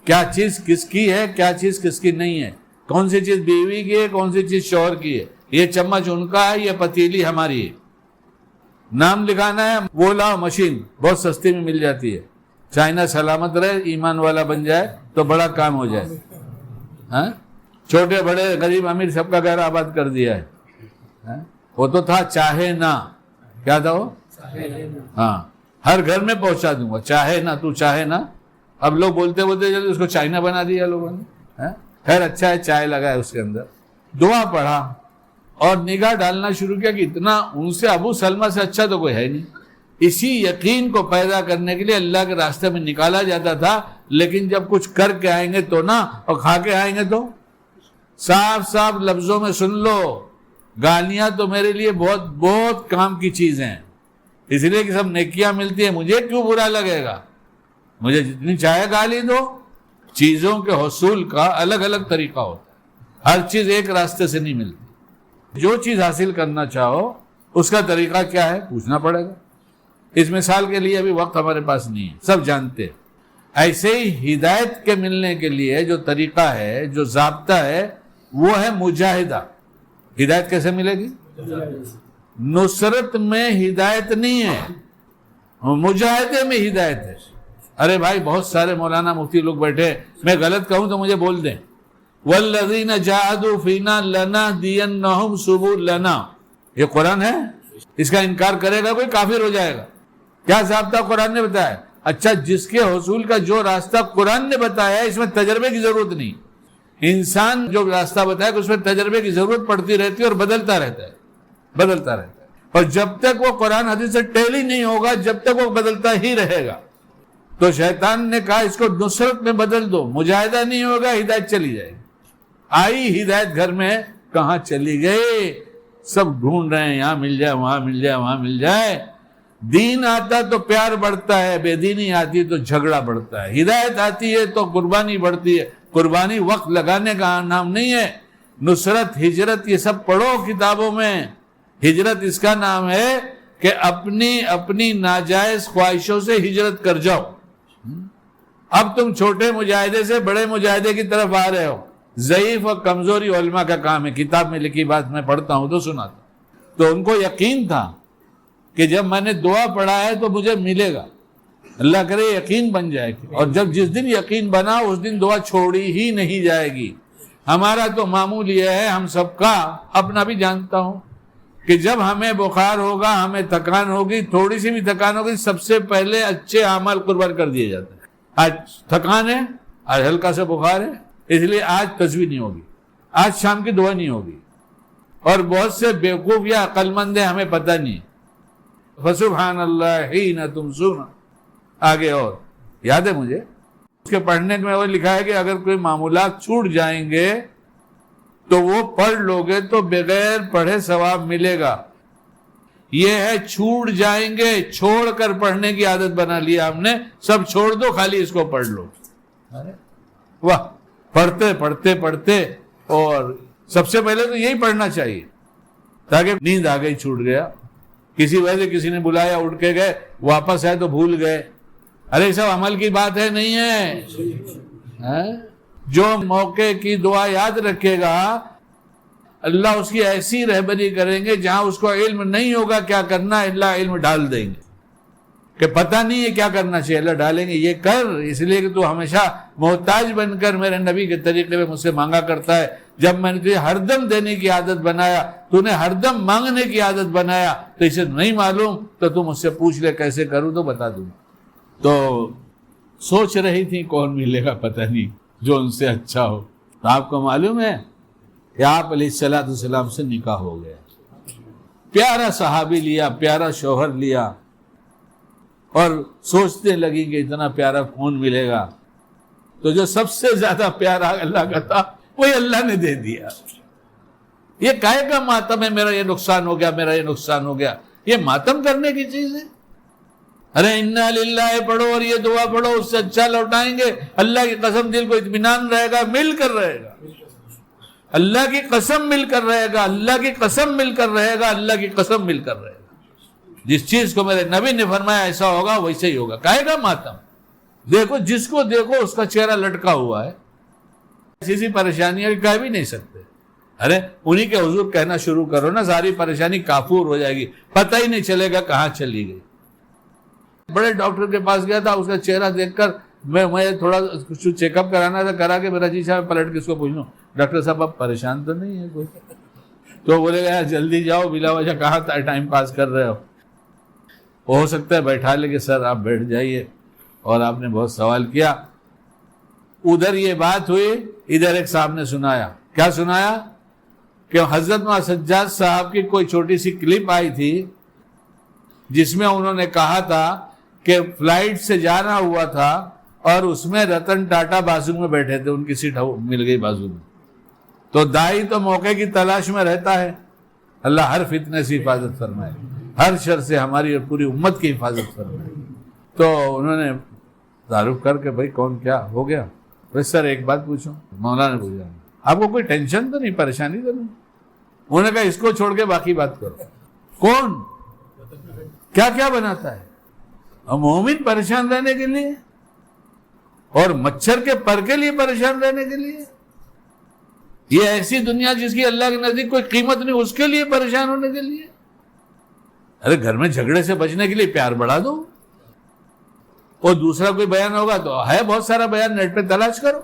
Speaker 1: کیا چیز کس کی ہے، کیا چیز کس کی نہیں ہے، کون سی چیز بیوی کی ہے، کون سی چیز شوہر کی ہے، یہ چمچ ان کا ہے، یہ پتیلی ہماری ہے۔ نام لکھانا ہے، وہ لاؤ مشین بہت سستی میں مل جاتی ہے، چائنا سلامت رہے، ایمان والا بن جائے تو بڑا کام ہو جائے۔ ہاں، چھوٹے بڑے غریب امیر سب کا گھر آباد کر دیا ہے۔ وہ تو تھا چاہے نہ، کیا تھا وہ؟ ہاں، ہر گھر میں پہنچا دوں گا، چاہے نہ، تو چاہے نہ۔ اب لوگ بولتے بولتے جلدی اس کو چائنا بنا دیا لوگوں نے۔ خیر اچھا ہے، چائے لگا ہے اس کے اندر، دعا پڑھا اور نگاہ ڈالنا شروع کیا کہ اتنا ان سے ابو سلمہ سے اچھا تو کوئی ہے نہیں۔ اسی یقین کو پیدا کرنے کے لیے اللہ کے راستے میں نکالا جاتا تھا، لیکن جب کچھ کر کے آئیں گے تو نہ، اور کھا کے آئیں گے تو صاف صاف لفظوں میں سن لو، گالیاں تو میرے لیے بہت بہت کام کی چیز ہیں، اس لیے کہ سب نیکیاں ملتی ہیں، مجھے کیوں برا لگے گا، مجھے جتنی چاہے گالی دو۔ چیزوں کے حصول کا الگ الگ طریقہ ہوتا ہے، ہر چیز ایک راستے سے نہیں ملتی۔ جو چیز حاصل کرنا چاہو اس کا طریقہ کیا ہے پوچھنا پڑے گا۔ اس مثال کے لیے ابھی وقت ہمارے پاس نہیں ہے، سب جانتے ہیں۔ ایسے ہی ہدایت کے ملنے کے لیے جو طریقہ ہے، جو ضابطہ ہے، وہ ہے مجاہدہ۔ ہدایت کیسے ملے گی؟ نصرت میں ہدایت نہیں ہے، مجاہدے میں ہدایت ہے۔ ارے بھائی بہت سارے مولانا مفتی لوگ بیٹھے، میں غلط کہوں تو مجھے بول دیں۔ والذین جاہدوا فینا لنہدینہم سبلنا، یہ قرآن ہے، اس کا انکار کرے گا کوئی کافر ہو جائے گا۔ کیا ضابطہ قرآن نے بتایا؟ اچھا، جس کے حصول کا جو راستہ قرآن نے بتایا ہے اس میں تجربے کی ضرورت نہیں۔ انسان جو راستہ بتایا کہ اس میں تجربے کی ضرورت پڑتی رہتی ہے اور بدلتا رہتا ہے، اور جب تک وہ قرآن حدیث سے ٹیلی نہیں ہوگا جب تک وہ بدلتا ہی رہے گا۔ تو شیطان نے کہا اس کو نصرت میں بدل دو، مجاہدہ نہیں ہوگا، ہدایت چلی جائے گی۔ آئی ہدایت گھر میں، کہاں چلی گئی؟ سب ڈھونڈ رہے ہیں، یہاں مل جائے، وہاں مل جائے، وہاں مل جائے۔ دین آتا تو پیار بڑھتا ہے، بے دینی آتی تو جھگڑا بڑھتا ہے۔ ہدایت آتی ہے تو قربانی بڑھتی ہے۔ قربانی وقت لگانے کا نام نہیں ہے۔ نصرت، ہجرت، یہ سب پڑھو کتابوں میں۔ ہجرت اس کا نام ہے کہ اپنی ناجائز خواہشوں سے ہجرت کر جاؤ۔ اب تم چھوٹے مجاہدے سے بڑے مجاہدے کی طرف آ رہے ہو۔ ضعیف اور کمزوری علماء کا کام ہے، کتاب میں لکھی بات میں پڑھتا ہوں تو سناتا ہوں۔ تو ان کو یقین تھا کہ جب میں نے دعا پڑھا ہے تو مجھے ملے گا، اللہ کرے یقین بن جائے گی، اور جب جس دن یقین بنا اس دن دعا چھوڑی ہی نہیں جائے گی۔ ہمارا تو معمول یہ ہے، ہم سب کا، اپنا بھی جانتا ہوں کہ جب ہمیں بخار ہوگا، ہمیں تھکان ہوگی، تھوڑی سی بھی تھکان ہوگی، سب سے پہلے اچھے اعمال قربان کر دیے جاتے ہیں۔ آج تھکان ہے، آج ہلکا سے بخار ہے، اس لیے آج تسبیح نہیں ہوگی، آج شام کی دعا نہیں ہوگی۔ اور بہت سے بیوقوف یا عقل مند ہیں، ہمیں پتہ نہیں۔ فسبحان اللہ حین تمسون، آگے اور یاد ہے مجھے اس کے پڑھنے میں وہ لکھا ہے کہ اگر کوئی معمولات چھوٹ جائیں گے تو وہ پڑھ لوگے تو بغیر پڑھے ثواب ملے گا۔ یہ ہے چھوٹ جائیں گے، چھوڑ کر پڑھنے کی عادت بنا لیا ہم نے، سب چھوڑ دو، خالی اس کو پڑھ لو۔ واہ، پڑھتے پڑھتے پڑھتے، اور سب سے پہلے تو یہی پڑھنا چاہیے۔ تاکہ نیند آ گئی چھوٹ گیا, کسی وجہ سے کسی نے بلایا اٹھ کے گئے, واپس آئے تو بھول گئے. ارے سب عمل کی بات ہے نہیں ہے. جو موقع کی دعا یاد رکھے گا اللہ اس کی ایسی رہبری کریں گے, جہاں اس کو علم نہیں ہوگا کیا کرنا ہے اللہ علم ڈال دیں گے, کہ پتہ نہیں ہے کیا کرنا چاہیے اللہ ڈالیں گے, یہ کر اس لیے کہ تو ہمیشہ محتاج بن کر میرے نبی کے طریقے میں مجھ سے مانگا کرتا ہے. جب میں نے تجھے ہر دم دینے کی عادت بنایا, تو نے ہر دم مانگنے کی عادت بنایا, تو اسے نہیں معلوم تو تم مجھ سے پوچھ لے کیسے کروں تو بتا دوں. تو سوچ رہی تھی کون ملے گا پتہ نہیں جو ان سے اچھا ہو. تو آپ کو معلوم ہے کہ آپ علیہ الصلوۃ والسلام سے نکاح ہو گیا, پیارا صحابی لیا, پیارا شوہر لیا, اور سوچتے لگی کہ اتنا پیارا کون ملے گا. تو جو سب سے زیادہ پیارا اللہ کا تھا وہی اللہ نے دے دیا. یہ کائے کا ماتم ہے, میرا یہ نقصان ہو گیا, میرا یہ نقصان ہو گیا, یہ ماتم کرنے کی چیز ہے. ارے انا للہ پڑھو اور یہ دعا پڑھو, اس سے اچھا لوٹائیں گے. اللہ کی قسم دل کو اطمینان رہے گا, مل کر رہے گا. اللہ کی قسم مل کر رہے گا, اللہ کی قسم مل کر رہے گا, اللہ کی قسم مل کر رہے گا. جس چیز کو میرے نبی نے فرمایا ایسا ہوگا ویسے ہی ہوگا. کہے گا ماتم. دیکھو جس کو دیکھو اس کا چہرہ لٹکا ہوا ہے, کسی پریشانی ہے کہہ بھی نہیں سکتے. ارے انہی کے حضور کہنا شروع کرو نا, ساری پریشانی کافور ہو جائے گی, پتہ ہی نہیں چلے گا کہاں چلی گئی. بڑے ڈاکٹر کے پاس گیا تھا, اس کا چہرہ دیکھ کر میں تھوڑا چیک اپ کرانا تھا, کرا کے میرا جی صاحب پلٹ کے اس کو پوچھ لوں ڈاکٹر صاحب آپ پریشان تو نہیں ہے کوئی؟ تو بولے گا جلدی جاؤ, بلا وجہ کہاں ٹائم پاس کر رہے ہو. ہو سکتا ہے بیٹھا لے کہ سر آپ بیٹھ جائیے, اور آپ نے بہت سوال کیا. ادھر یہ بات ہوئی, ادھر ایک صاحب نے سنایا. کیا سنایا؟ کہ حضرت مولانا سجاد صاحب کی کوئی چھوٹی سی کلپ آئی تھی جس میں انہوں نے کہا تھا کہ فلائٹ سے جانا ہوا تھا اور اس میں رتن ٹاٹا بازو میں بیٹھے تھے, ان کی سیٹ مل گئی بازو میں. تو دائی تو موقع کی تلاش میں رہتا ہے. اللہ ہر فتنے سے حفاظت فرمائے, ہر شر سے ہماری اور پوری امت کی حفاظت فرمائے. تو انہوں نے تعارف کر کے بھائی کون کیا ہو گیا؟ بھائی سر ایک بات پوچھوں. مولانا نے پوچھا آپ کو کوئی ٹینشن تو نہیں, پریشانی تو نہیں؟ انہوں نے کہا اس کو چھوڑ کے باقی بات کرو. کون کیا کیا بناتا ہے؟ مومن پریشان رہنے کے لیے اور مچھر کے پر کے لیے پریشان رہنے کے لیے. یہ ایسی دنیا جس کی اللہ کے نزدیک کوئی قیمت نہیں, اس کے لیے پریشان ہونے کے لیے. ارے گھر میں جھگڑے سے بچنے کے لیے پیار بڑھا دو, اور دوسرا کوئی بیان ہوگا تو ہے بہت سارا بیان, نیٹ پہ تلاش کرو.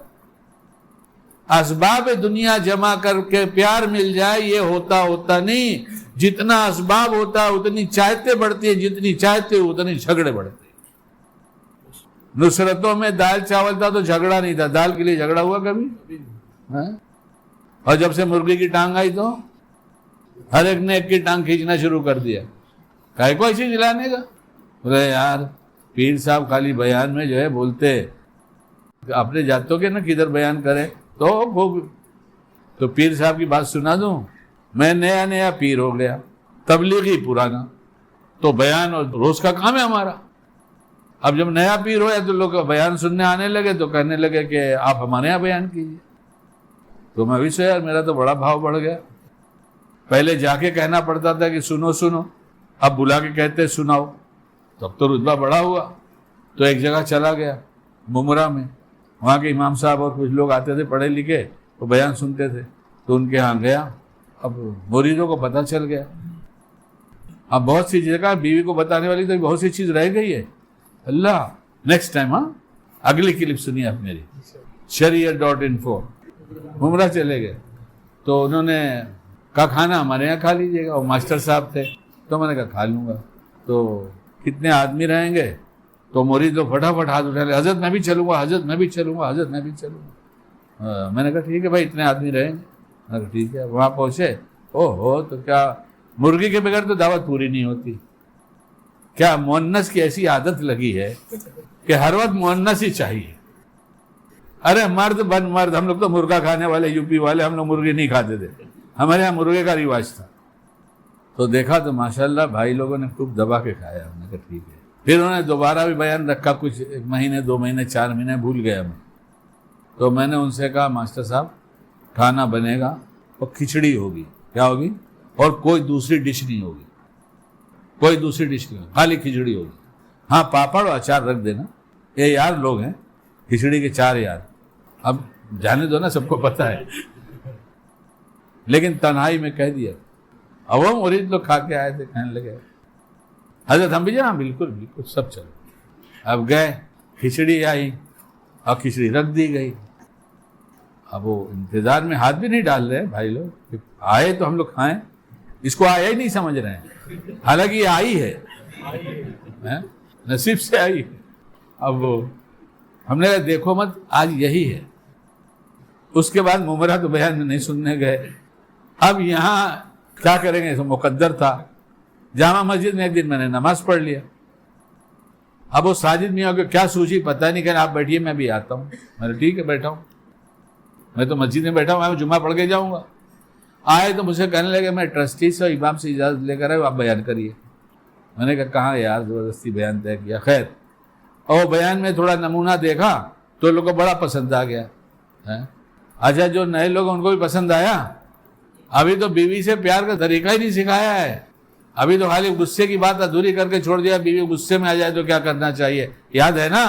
Speaker 1: اسباب دنیا جمع کر کے پیار مل جائے یہ ہوتا نہیں. جتنا اسباب ہوتا ہے اتنی چاہتے بڑھتی ہیں, جتنی چاہتے اتنی جھگڑے بڑھتے ہیں. نصرتوں میں دال چاول تھا تو جھگڑا نہیں تھا, دال کے لیے جھگڑا ہوا کبھی؟ اور جب سے مرغی کی ٹانگ آئی تو ہر ایک نے ایک کی ٹانگ کھینچنا شروع کر دیا. کائے کو ایسی جلانے کا؟ بولے یار پیر صاحب خالی بیان میں جو ہے بولتے, اپنے جاتوں کے نا کدھر بیان کریں. تو پیر صاحب کی بات سنا دوں, میں نیا پیر ہو گیا, تبلیغی پرانا, تو بیان اور روز کا کام ہے ہمارا. اب جب نیا پیر ہوا تو لوگ بیان سننے آنے لگے تو کہنے لگے کہ آپ ہمارے یہاں بیان کیجیے. تو میں بھی یار میرا تو بڑا بھاؤ بڑھ گیا. پہلے جا کے کہنا پڑتا تھا کہ سنو, اب بلا کے کہتے سناؤ, تب تو رتبہ بڑا ہوا. تو ایک جگہ چلا گیا ممرا میں, وہاں کے امام صاحب اور کچھ لوگ آتے تھے پڑھے لکھے, وہ بیان سنتے تھے. تو ان کے ہاں گیا. اب مریدوں کو پتہ چل گیا. اب بہت سی جگہ بیوی کو بتانے والی تو بہت سی چیز رہ گئی ہے. اللہ نیکسٹ ٹائم. اگلی کلپ سنیے آپ میری, shariat.info. ممرا چلے گئے تو انہوں نے کہا کھانا ہمارے یہاں کھا لیجیے گا. اور ماسٹر صاحب تھے تو میں نے کہا کھا لوں گا. تو کتنے آدمی رہیں گے؟ تو مرید لوگ فٹافٹ ہاتھ اٹھا لے, حضرت میں بھی چلوں گا, حضرت میں بھی چلوں گا, حضرت میں بھی چلوں گا. میں نے کہا ٹھیک ہے بھائی اتنے آدمی رہیں گے. میں نے کہا ٹھیک ہے. وہاں پہنچے, تو کیا مرغی کے بغیر تو دعوت پوری نہیں ہوتی. کیا مؤنث کی ایسی عادت لگی ہے کہ ہر وقت مؤنث ہی چاہیے. ارے مرد بن مرد, ہم لوگ تو مرغا کھانے والے یو پی والے, ہم لوگ مرغی نہیں کھاتے تھے, ہمارے یہاں مرغے کا رواج تھا. تو دیکھا تو ماشاءاللہ بھائی لوگوں نے خوب دبا کے کھایا. ہم نے کہا ٹھیک ہے. پھر انہوں نے دوبارہ بھی بیان رکھا, کچھ 1 مہینے 2 مہینے 4 مہینے بھول گیا میں. تو میں نے ان سے کہا ماسٹر صاحب کھانا بنے گا اور کھچڑی ہوگی. کیا ہوگی؟ اور کوئی دوسری ڈش نہیں ہوگی، کوئی دوسری ڈش نہیں ہوگی، خالی کھچڑی ہوگی. ہاں پاپڑ اور اچار رکھ دینا. یہ یار لوگ ہیں کھچڑی کے 4 یار. اب جانے دو نا، سب کو پتہ ہے. لیکن تنہائی میں کہہ دیا. اب وہ مرید لوگ کھا کے آئے تھے، کہنے لگے حضرت ہم بھی جانا. بالکل بالکل سب چلو. اب گئے، کھچڑی آئی اور کھچڑی رکھ دی گئی. اب وہ انتظار میں ہاتھ بھی نہیں ڈال رہے بھائی لوگ، آئے تو ہم لوگ کھائیں. اس کو آیا ہی نہیں سمجھ رہے ہیں، حالانکہ یہ آئی ہے، نصیب سے آئی. اب وہ ہم نے کہا دیکھو مت، آج یہی ہے. اس کے بعد ممرہ تو بیان میں نہیں سننے گئے. اب یہاں کیا کریں گے، مقدر تھا. جامع مسجد میں ایک دن میں نے نماز پڑھ لیا. اب وہ ساجد میاں کو کیا سوچی پتہ نہیں، کہ آپ بیٹھیے میں بھی آتا ہوں. میں نے ٹھیک ہے بیٹھا ہوں، میں تو مسجد میں بیٹھا ہوں، میں جمعہ پڑھ کے جاؤں گا. آئے تو مجھ سے کہنے لگے میں ٹرسٹی سے امام سے اجازت لے کر آئے، آپ بیان کریے. میں نے کہا کہاں یار، زبردستی بیان طے کیا. خیر، اور بیان میں تھوڑا نمونہ دیکھا تو لوگوں کو بڑا پسند آ گیا. اچھا جو نئے لوگ ان کو بھی پسند آیا. ابھی تو بیوی سے پیار کا طریقہ ہی نہیں سکھایا ہے. ابھی تو خالی غصے کی بات ادھوری کر کے چھوڑ دیا. بیوی غصے میں آ جائے تو کیا کرنا چاہیے، یاد ہے نا.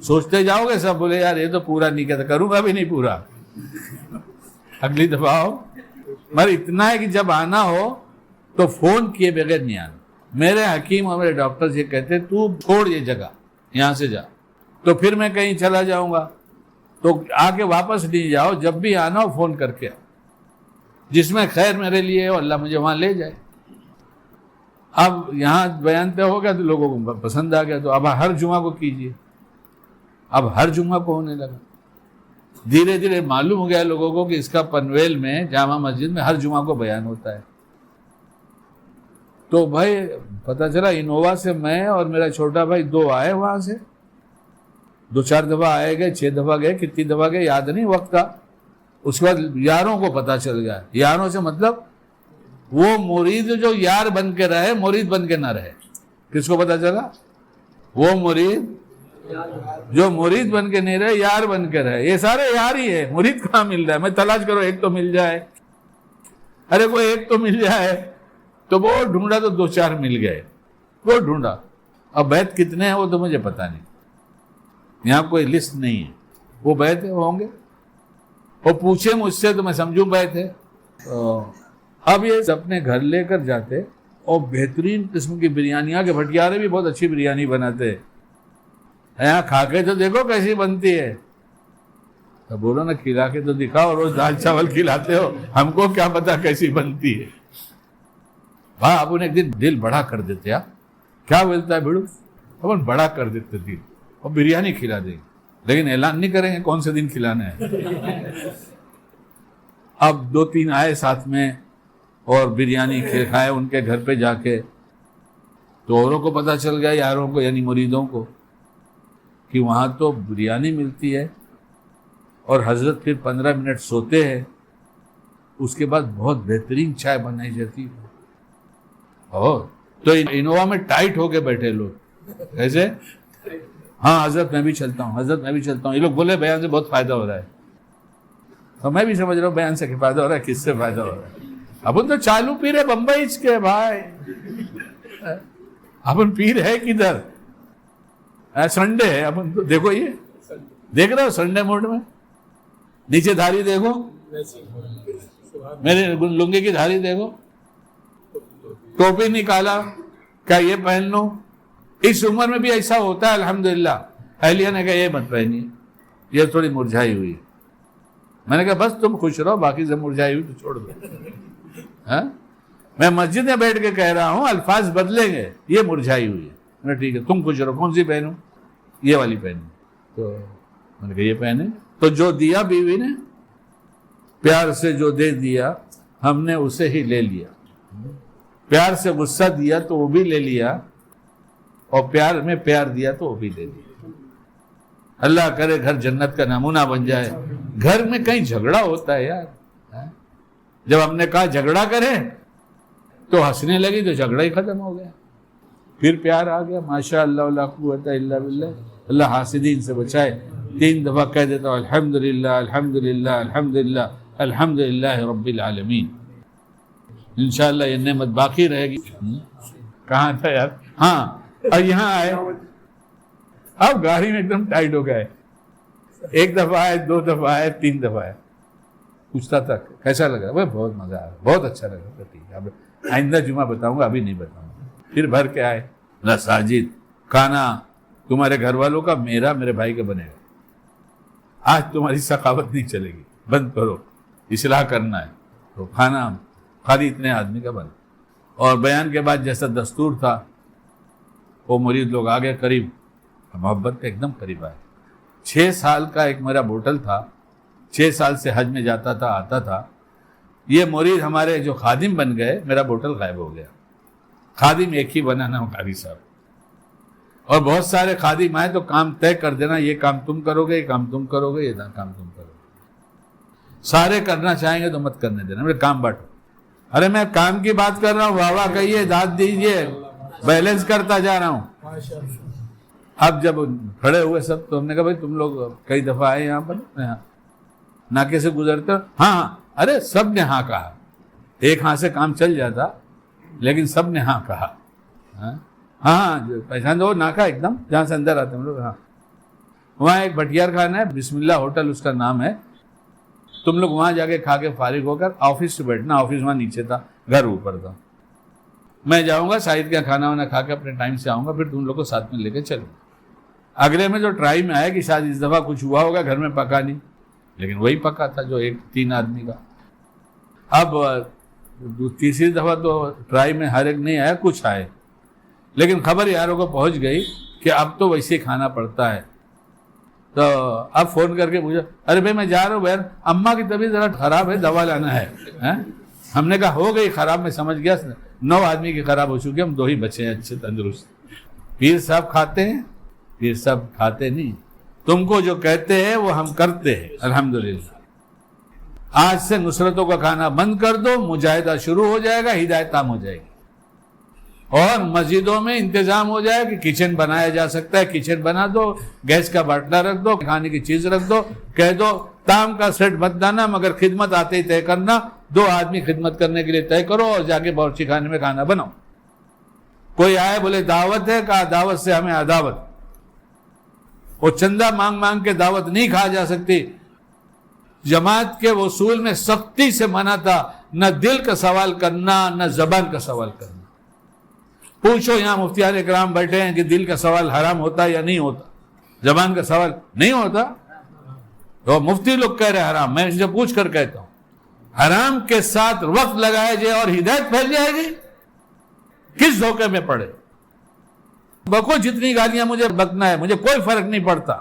Speaker 1: سوچتے جاؤ گے سب، بولے یار یہ تو پورا نہیں کہتا، کروں گا بھی نہیں پورا. اگلی دفعہ آؤ. مگر اتنا ہے کہ جب آنا ہو تو فون کیے بغیر نہیں آنا. میرے حکیم اور میرے ڈاکٹر یہ کہتے تو چھوڑ یہ جگہ، یہاں سے جا. تو پھر میں کہیں چلا جاؤں گا تو آ کے واپس نہیں جاؤ. جب بھی آنا ہو فون کر کے، جس میں خیر میرے لیے ہو، اللہ مجھے وہاں لے جائے. اب یہاں بیان طے ہو گیا تو لوگوں کو پسند آ گیا، تو اب ہر جمعہ کو کیجیے. اب ہر جمعہ کو ہونے لگا. دھیرے دھیرے معلوم ہو گیا لوگوں کو کہ اس کا پنویل میں جامع مسجد میں ہر جمعہ کو بیان ہوتا ہے. تو بھائی پتہ چلا انووا سے میں اور میرا چھوٹا بھائی 2 آئے وہاں سے. 2-4 دفعہ آئے گئے، 6 دفعہ گئے، کتنی دفعہ گئے یاد نہیں وقت کا. اس کے بعد یاروں کو پتہ چل گیا. یاروں سے مطلب وہ مرید جو یار بن کے رہے، مرید بن کے نہ رہے. کس کو پتہ چلا؟ وہ مرید جو مرید بن کے نہیں رہے، یار بن کے رہے. یہ سارے یار ہی ہے، مرید کہاں مل رہا ہے. میں تلاش کرو ایک تو مل جائے، ارے کوئی ایک تو مل جائے. تو وہ ڈھونڈا تو 2-4 مل گئے، وہ ڈھونڈا. اب بیت کتنے ہیں وہ تو مجھے پتہ نہیں، یہاں کوئی لسٹ نہیں ہے. وہ بیت ہوں گے، وہ پوچھے مجھ سے تو میں سمجھوں بیت ہے. اب یہ اپنے گھر لے کر جاتے اور بہترین قسم کی بریانیاں کے بھٹیارے بھی بہت اچھی بریانی بناتے. یہاں کھا کے تو دیکھو کیسی بنتی ہے. تو بولو نا کھلا کے تو دکھاؤ. روز دال چاول کھلاتے ہو، ہم کو کیا پتا کیسی بنتی ہے. ہاں اپن ایک دن دل بڑا کر دیتے. کیا بولتا ہے بھیڑو، اپن بڑا کر دیتے دل اور بریانی کھلا دیں گے، لیکن اعلان نہیں کریں گے کون سے دن کھلانا ہے. اب 2-3 آئے ساتھ میں اور بریانی کھائے ان کے گھر پہ جا کے. تو اوروں کو پتہ چل گیا، یاروں کو یعنی مریدوں کو، کہ وہاں تو بریانی ملتی ہے اور حضرت پھر 15 منٹ سوتے ہیں. اس کے بعد بہت بہترین چائے بنائی جاتی ہے. اور تو انووا میں ٹائٹ ہو کے بیٹھے لوگ ایسے. ہاں حضرت میں بھی چلتا ہوں، حضرت میں بھی چلتا ہوں. یہ لوگ بولے بیان سے بہت فائدہ ہو رہا ہے. اور میں بھی سمجھ رہا ہوں بیان سے فائدہ ہو رہا ہے. کس سے فائدہ ہو رہا ہے؟ اپن تو چالو پی رہے بمبئی کے بھائی. اپن پی رہے کدھر؟ سنڈے ہے اپن تو. دیکھو یہ دیکھ رہے ہو سنڈے موڈ میں. نیچے دھاری دیکھو، میرے لنگی کی دھاری دیکھو. ٹوپی نکالا، کیا یہ پہن لوں؟ اس عمر میں بھی ایسا ہوتا ہے الحمدللہ. اہلیہ نے کہا یہ مت پہنیے، یہ تھوڑی مرجھائی ہوئی. میں نے کہا بس تم خوش رہو، باقی سے مرجھائی ہوئی تو چھوڑ دو. میں مسجد میں بیٹھ کے کہہ رہا ہوں الفاظ بدلیں گے. یہ مرجھائی ہوئی ہے. میں نے ٹھیک ہے تم خوش رہو. کون سی پہنوں؟ یہ والی پہنوں. تو میں نے کہا یہ پہنے. تو جو دیا بیوی نے پیار سے جو دے دیا، ہم نے اسے ہی لے لیا. پیار سے غصہ دیا تو وہ بھی لے لیا، اور پیار میں پیار دیا تو وہ بھی لے لیا. اللہ کرے گھر جنت کا نمونہ بن جائے. گھر میں کہیں جھگڑا ہوتا ہے یار. جب ہم نے کہا جھگڑا کریں تو ہنسنے لگی تو جھگڑا ہی ختم ہو گیا. پھر پیار آ گیا. ماشاء اللہ لا قوت الا باللہ. اللہ حاسدین سے بچائے. 3 دفعہ کہہ دیتا ہوں الحمدللہ الحمدللہ الحمدللہ الحمدللہ رب العالمین. انشاءاللہ یہ نعمت باقی رہے گی. کہاں تھا یار؟ ہاں، اور یہاں آئے، اب گاڑی میں ایک دم ٹائٹ ہو گئے. ایک دفعہ آئے، 2 دفعہ آئے، 3 دفعہ آئے. پوچھتا تھا کیسا لگا؟ وہ بہت مزہ آیا، بہت اچھا لگا. ٹھیک ہے، اب آئندہ جمعہ بتاؤں گا، ابھی نہیں بتاؤں گا. پھر بھر کے آئے، ساجد کھانا تمہارے گھر والوں کا، میرے بھائی کا بنے گا. آج تمہاری سخاوت نہیں چلے گی، بند کرو، اصلاح کرنا ہے. تو کھانا خالی اتنے آدمی کا بنا. اور بیان کے بعد جیسا دستور تھا، وہ مرید لوگ آگے قریب، محبت کے ایک دم قریب آئے. 6 سال کا ایک میرا بوٹل تھا، 6 سال سے حج میں جاتا تھا، آتا تھا. یہ مرید ہمارے جو خادم بن گئے، میرا بوٹل غائب ہو گیا. خادم ایک ہی بنا نا قاری صاحب، اور بہت سارے خادم آئے تو کام طے کر دینا، یہ کام تم کرو گے، یہ کام تم کرو گے، یہ کام تم کرو گے. سارے کرنا چاہیں گے تو مت کرنے دینا، میرے کام بانٹو. ارے میں کام کی بات کر رہا ہوں، واہ واہ کہیے، داد دیجئے، بیلنس کرتا جا رہا ہوں. اب جب کھڑے ہوئے سب تو ہم نے کہا بھائی تم لوگ کئی دفعہ آئے یہاں پر، ناکے سے گزرتے ہو؟ ہاں. ارے سب نے ہاں کہا، ایک ہاں سے کام چل جاتا، لیکن سب نے ہاں کہا. ہاں پہچان دو ناکا ایک دم جہاں سے اندر آتے ہم لوگ. ہاں، وہاں ایک بھٹیار خانہ ہے، بسم اللہ ہوٹل اس کا نام ہے. تم لوگ وہاں جا کے کھا کے فارغ ہو کر آفس سے بیٹھنا. آفس وہاں نیچے تھا، گھر اوپر تھا. میں جاؤں گا شاہد کا کھانا وانا کھا کے اپنے ٹائم سے آؤں گا، پھر تم لوگ کو ساتھ میں لے کے چلوں. اگلے میں جو ٹرائی میں آیا کہ شاید اس دفعہ کچھ ہوا ہوگا، گھر میں پکا نہیں، لیکن وہی پکا تھا جو 3 آدمی کا. اب تیسری دفعہ تو ٹرائی میں ہر ایک نہیں آیا، کچھ آئے، لیکن خبر یاروں کو پہنچ گئی کہ اب تو ویسے کھانا پڑتا ہے. تو اب فون کر کے پوچھا، ارے بھائی میں جا رہا ہوں بہن، اماں کی طبیعت ذرا خراب ہے، دوا لانا ہے. ہم نے کہا ہو گئی خراب، میں سمجھ گیا 9 آدمی کی خراب ہو چکی، ہم 2 ہی بچے ہیں اچھے تندرست. پیر صاحب کھاتے ہیں؟ پیر صاحب کھاتے نہیں، تم کو جو کہتے ہیں وہ ہم کرتے ہیں. الحمدللہ آج سے نصرتوں کا کھانا بند کر دو، مجاہدہ شروع ہو جائے گا، ہدایت عام ہو جائے گی. اور مسجدوں میں انتظام ہو جائے کہ کچن بنایا جا سکتا ہے، کچن بنا دو، گیس کا باٹلا رکھ دو، کھانے کی چیز رکھ دو. کہہ دو تام کا سیٹ مت لانا، مگر خدمت آتے ہی طے کرنا، 2 آدمی خدمت کرنے کے لیے طے کرو اور جا کے باورچی خانے میں کھانا بناؤ. کوئی آئے بولے دعوت ہے، کہا دعوت سے ہمیں عداوت. وہ چندہ مانگ مانگ کے دعوت نہیں کھا جا سکتی. جماعت کے اصول میں سختی سے منع تھا، نہ دل کا سوال کرنا، نہ زبان کا سوال کرنا. پوچھو یہاں مفتیان اکرام بیٹھے ہیں کہ دل کا سوال حرام ہوتا یا نہیں ہوتا، زبان کا سوال نہیں ہوتا. تو مفتی لوگ کہہ رہے حرام، میں ان سے پوچھ کر کہتا ہوں حرام کے ساتھ وقت لگایا جائے اور ہدایت پھیل جائے گی، کس دھوکے میں پڑے. بکو جتنی گالیاں مجھے بکنا ہے، مجھے کوئی فرق نہیں پڑتا،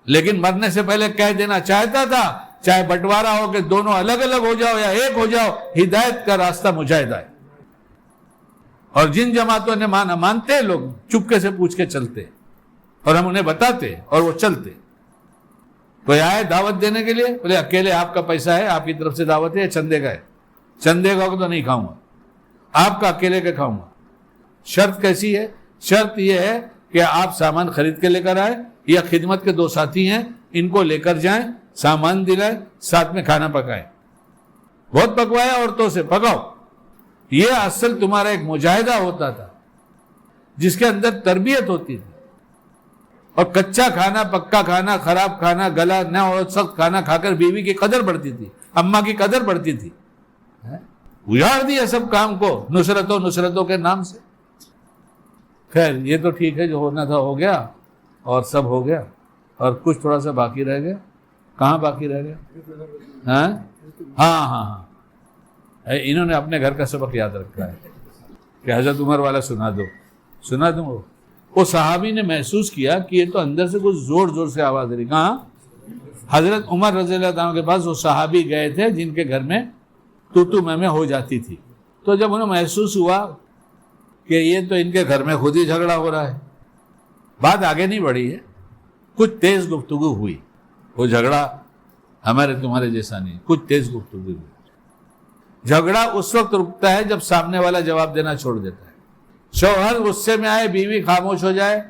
Speaker 1: لیکن مرنے سے پہلے کہہ دینا چاہتا تھا چاہے بٹوارا ہو کہ دونوں الگ الگ ہو جاؤ یا ایک ہو جاؤ، ہدایت کا راستہ مجاہدہ ہے. اور جن جماعتوں نے مانا مانتے لوگ چپکے سے پوچھ کے چلتے، اور ہم انہیں بتاتے اور وہ چلتے. کوئی آئے دعوت دینے کے لیے، بولے اکیلے آپ کا پیسہ ہے، آپ کی طرف سے دعوت ہے یا چندے کا ہے؟ چندے کا تو نہیں کھاؤں گا، آپ کا اکیلے کا کھاؤں گا. شرط کیسی ہے؟ شرط یہ ہے کہ آپ سامان خرید کے لے کر آئے، یا خدمت کے 2 ساتھی ہیں ان کو لے کر جائیں، سامان دلائیں، ساتھ میں کھانا پکائیں. بہت پکوایا عورتوں سے، پکاؤ. یہ اصل تمہارا ایک مجاہدہ ہوتا تھا جس کے اندر تربیت ہوتی تھی. اور کچا کھانا، پکا کھانا، خراب کھانا، گلا نہ اور سخت کھانا کھا کر بیوی کی قدر بڑھتی تھی، اماں کی قدر بڑھتی تھی. اجاڑ دیا سب کام کو نصرتوں کے نام سے. خیر یہ تو ٹھیک ہے، جو ہونا تھا ہو گیا اور سب ہو گیا، اور کچھ تھوڑا سا باقی رہ گیا. کہاں باقی رہ گیا؟ ہاں انہوں نے اپنے گھر کا سبق یاد رکھا ہے کہ حضرت عمر والا سنا دوں. وہ صحابی نے محسوس کیا کہ یہ تو اندر سے کچھ زور سے آواز رہی. کہاں؟ حضرت عمر رضی اللہ عنہ کے پاس وہ صحابی گئے تھے جن کے گھر میں تو میں ہو جاتی تھی. تو جب انہیں محسوس ہوا کہ یہ تو ان کے گھر میں خود ہی جھگڑا ہو رہا ہے، بات آگے نہیں بڑھی ہے، کچھ تیز گفتگو ہوئی. وہ جھگڑا ہمارے تمہارے جیسا نہیں، کچھ تیز گفتگو ہوئی. جھگڑا اس وقت رکتا ہے جب سامنے والا جواب دینا چھوڑ دیتا ہے. شوہر غصے میں آئے، بیوی خاموش ہو جائے،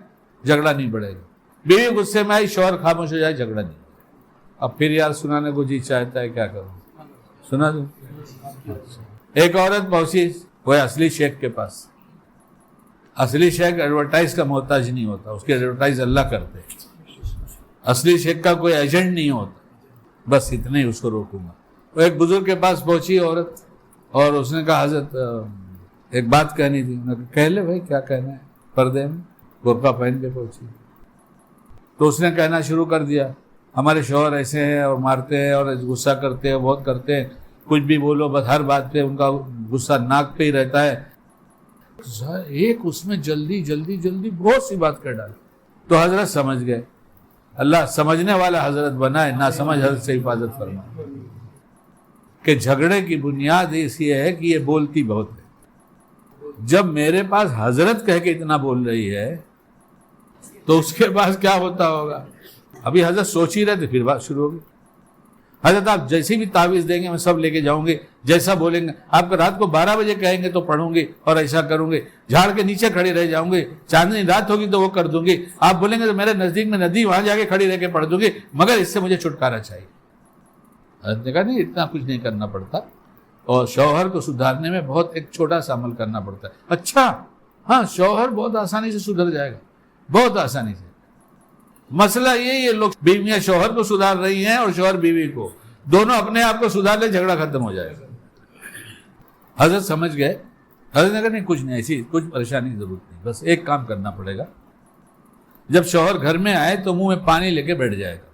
Speaker 1: جھگڑا نہیں بڑھے گا. بیوی غصے میں آئی، شوہر خاموش ہو جائے، جھگڑا نہیں. اب پھر یار سنانے کو جی چاہتا ہے، کیا کروں؟ سنا دوں. ایک عورت پہنچی وہ اصلی شیخ کے پاس. اصلی شیخ ایڈورٹائز کا محتاج نہیں ہوتا, اس کے ایڈورٹائز اللہ کرتے. اصلی شیخ کا کوئی ایجنٹ نہیں ہوتا. بس اتنے ہی اس کو روکوں گا. وہ ایک بزرگ کے پاس پہنچی عورت, اور اس نے کہا حضرت ایک بات کہنی تھی. انہوں نے کہا کہہ لے بھائی, کیا کہنا ہے. پردے میں برقع پہن کے پہنچی. تو اس نے کہنا شروع کر دیا, ہمارے شوہر ایسے ہیں اور مارتے ہیں اور غصہ کرتے ہیں, بہت کرتے ہیں, کچھ بھی بولو بس ہر بات پہ ان کا غصہ ناک پہ ہی رہتا ہے. ایک اس میں جلدی بہت سی بات کر ڈالی. تو حضرت سمجھ گئے. اللہ سمجھنے والا حضرت بنائے, نہ سمجھ حضرت سے حفاظت فرمائے. کہ جھگڑے کی بنیاد اس یہ ہے کہ یہ بولتی بہت ہے. جب میرے پاس حضرت کہہ کے اتنا بول رہی ہے تو اس کے پاس کیا ہوتا ہوگا. ابھی حضرت سوچ ہی رہے تھے, پھر بات شروع ہوگی. حضرت آپ جیسی بھی تعویذ دیں گے میں سب لے کے جاؤں گے, جیسا بولیں گے. آپ کو رات کو 12 بجے کہیں گے تو پڑھوں گی اور ایسا کروں گے. جھاڑ کے نیچے کھڑی رہ جاؤں گے, چاندنی رات ہوگی تو وہ کر دوں گی. آپ بولیں گے تو میرے نزدیک میں ندی, وہاں جا کے کھڑی رہ کے پڑھ دوں گی, مگر اس سے مجھے چھٹکارا چاہیے. حضرت نے کہا نہیں, اتنا کچھ نہیں کرنا پڑتا, اور شوہر کو سدھارنے میں بہت ایک چھوٹا سا عمل کرنا پڑتا ہے. اچھا ہاں, شوہر بہت آسانی سے سدھر جائے گا, بہت آسانی سے. مسئلہ یہ لوگ بیویاں شوہر کو سدھار رہی ہیں اور شوہر بیوی کو, دونوں اپنے آپ کو سدھار لے, جھگڑا ختم ہو جائے گا. حضرت سمجھ گئے. حضرت نے کہا نہیں, کچھ نہیں, ایسی کچھ پریشانی کی ضرورت نہیں, بس ایک کام کرنا پڑے گا. جب شوہر گھر میں آئے تو منہ میں پانی لے کے بیٹھ جائے گا,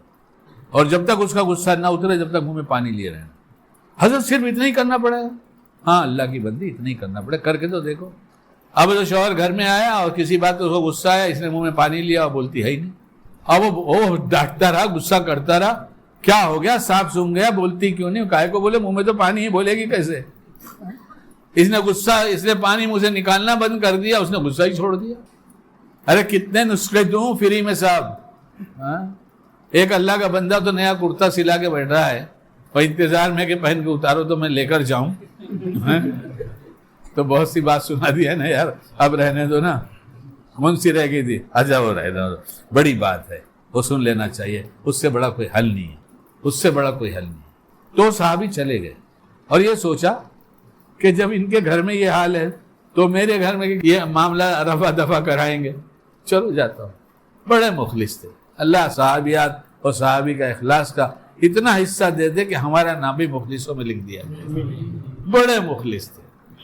Speaker 1: اور جب تک اس کا غصہ نہ اترے جب تک منہ میں پانی لیے رہنا. حضرت صرف اتنا ہی کرنا پڑے گا. ہاں اللہ کی بندی, اتنا ہی کرنا پڑے, کر کے تو دیکھو. اب جو شوہر گھر میں آیا اور کسی بات کو غصہ آیا, اس نے منہ میں پانی لیا اور بولتی ہے ہی نہیں. اب وہ ڈانٹتا رہا, غصہ کرتا رہا, کیا ہو گیا, سانپ سونگ گیا, بولتی کیوں نہیں. کائے کو بولے, منہ میں تو پانی ہی, بولے گی کیسے. اس نے غصہ, اس نے پانی منہ سے نکالنا بند کر دیا, اس نے غصہ ہی چھوڑ دیا. ارے کتنے نسخے دوں فری میں صاحب. ایک اللہ کا بندہ تو نیا کرتا سلا کے بیٹھ رہا ہے, اور انتظار میں کہ پہن کے اتارو تو میں لے کر جاؤں. تو بہت سی بات سنا دی ہے نا یار, اب رہنے دو نا. منسی رہ گئی تھی, اچھا وہ رہے دو, بڑی بات ہے, وہ سن لینا چاہیے, اس سے بڑا کوئی حل نہیں ہے, اس سے بڑا کوئی حل نہیں. تو صحابی چلے گئے اور یہ سوچا کہ جب ان کے گھر میں یہ حال ہے تو میرے گھر میں یہ معاملہ رفع دفع کرائیں گے, چلو جاتا ہوں. بڑے مخلص تھے. اللہ صحابیات اور صحابی کا اخلاص کا اتنا حصہ دے دے کہ ہمارا نام بھی مخلصوں میں لکھ دیا. بڑے مخلص تھے,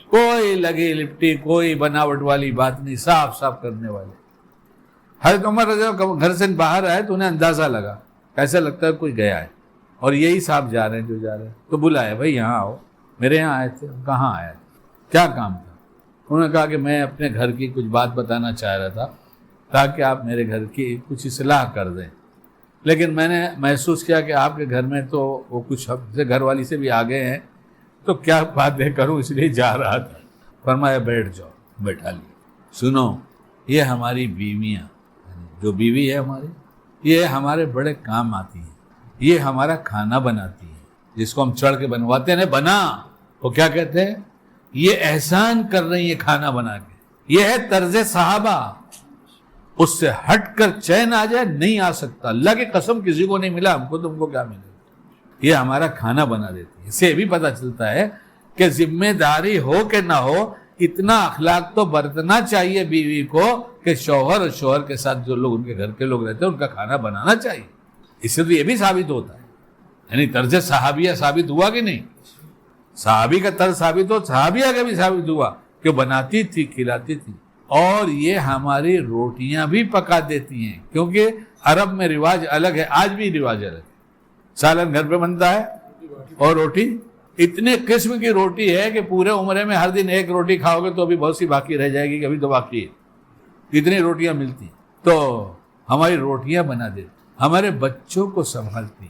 Speaker 1: کوئی لگی لپٹی, کوئی بناوٹ والی بات نہیں, صاف صاف کرنے والے. حضرت عمر رضی اللہ عنہ گھر سے باہر آئے تو انہیں اندازہ لگا, ایسا لگتا ہے کوئی گیا ہے, اور یہی صاحب جا رہے ہیں جو جا رہے ہیں. تو بلایا, بھائی یہاں آؤ. میرے یہاں آئے تھے. کہاں آئے, کیا کام تھا. انہوں نے کہا کہ میں اپنے گھر کی کچھ بات بتانا چاہ رہا تھا تاکہ آپ میرے گھر کی کچھ اصلاح کر دیں, لیکن میں نے محسوس کیا کہ آپ کے گھر میں تو وہ کچھ سے گھر والی سے بھی آگے ہیں, تو کیا باتیں کروں, اس لیے جا رہا تھا. فرمایا بیٹھ جاؤ. بیٹھا لیا. سنو, یہ ہماری بیویاں, جو بیوی ہے ہماری, یہ ہمارے بڑے کام آتی ہیں. یہ ہمارا کھانا بناتی ہے, جس کو ہم چڑھ کے بنواتے ہیں نا, بنا, وہ کیا کہتے ہیں, یہ احسان کر رہی ہے کھانا بنا کے. یہ ہے طرز صحابہ, اس سے ہٹ کر چین آ جائے نہیں آ سکتا. اللہ کی قسم کسی کو نہیں ملا, ہم کو تم کو کیا ملے. یہ ہمارا کھانا بنا دیتی ہے. اس سے بھی پتہ چلتا ہے کہ ذمہ داری ہو کہ نہ ہو, اتنا اخلاق تو برتنا چاہیے بیوی کو کہ شوہر اور شوہر کے ساتھ جو لوگ ان کے گھر کے لوگ رہتے ہیں ان کا کھانا بنانا چاہیے. اس سے تو یہ بھی ثابت ہوتا ہے, یعنی طرز صحابیہ ثابت ہوا کہ نہیں. صحابی کا طرز ثابت ہو, صحابیہ کا بھی ثابت ہوا کہ بناتی تھی, کھلاتی تھی. اور یہ ہماری روٹیاں بھی پکا دیتی ہیں, کیونکہ عرب میں رواج الگ ہے, آج بھی رواج الگ ہے. سالن گھر پہ بنتا ہے اور روٹی اتنے قسم کی روٹی ہے کہ پورے عمرے میں ہر دن ایک روٹی کھاؤ گے تو ابھی بہت سی باقی رہ جائے گی, کبھی تو باقی ہے. اتنی روٹیاں ملتی, تو ہماری روٹیاں بنا دیتی, ہمارے بچوں کو سنبھالتی.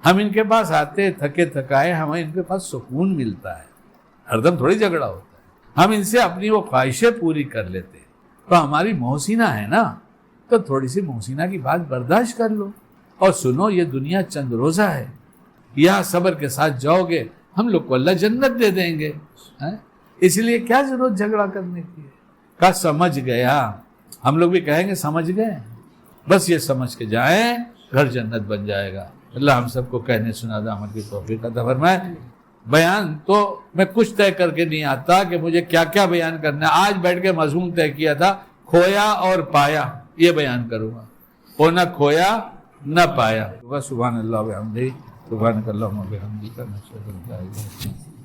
Speaker 1: ہم ان کے پاس آتے تھکے تھکائے, ہمیں ان کے پاس سکون ملتا ہے, ہر دم تھوڑی جھگڑا ہوتا ہے. ہم ان سے اپنی وہ خواہشیں پوری کر لیتے ہیں. تو ہماری محسنہ ہے نا, تو تھوڑی سی محسنہ کی بات برداشت کر لو. اور سنو, یہ دنیا چند روزہ ہے, یہاں صبر کے ساتھ جاؤ گے, ہم لوگ کو اللہ جنت دے دیں گے. اس لیے کیا ضرورت جھگڑا کرنے کی ہے. کہا سمجھ گیا. ہم لوگ بھی کہیں گے سمجھ گئے, بس یہ سمجھ کے جائیں, گھر جنت بن جائے گا. اللہ ہم سب کو کہنے سنا عمل کی توفیق عطا فرمائے. بیان تو میں کچھ طے کر کے نہیں آتا کہ مجھے کیا کیا بیان کرنا ہے. آج بیٹھ کے مضمون طے کیا تھا کھویا اور پایا, یہ بیان کروں گا. وہ نہ کھویا نہ پایا. سبحان اللہ وبحمدہ سبحانک اللہم وبحمدک نشہد ان لا الہ الا انت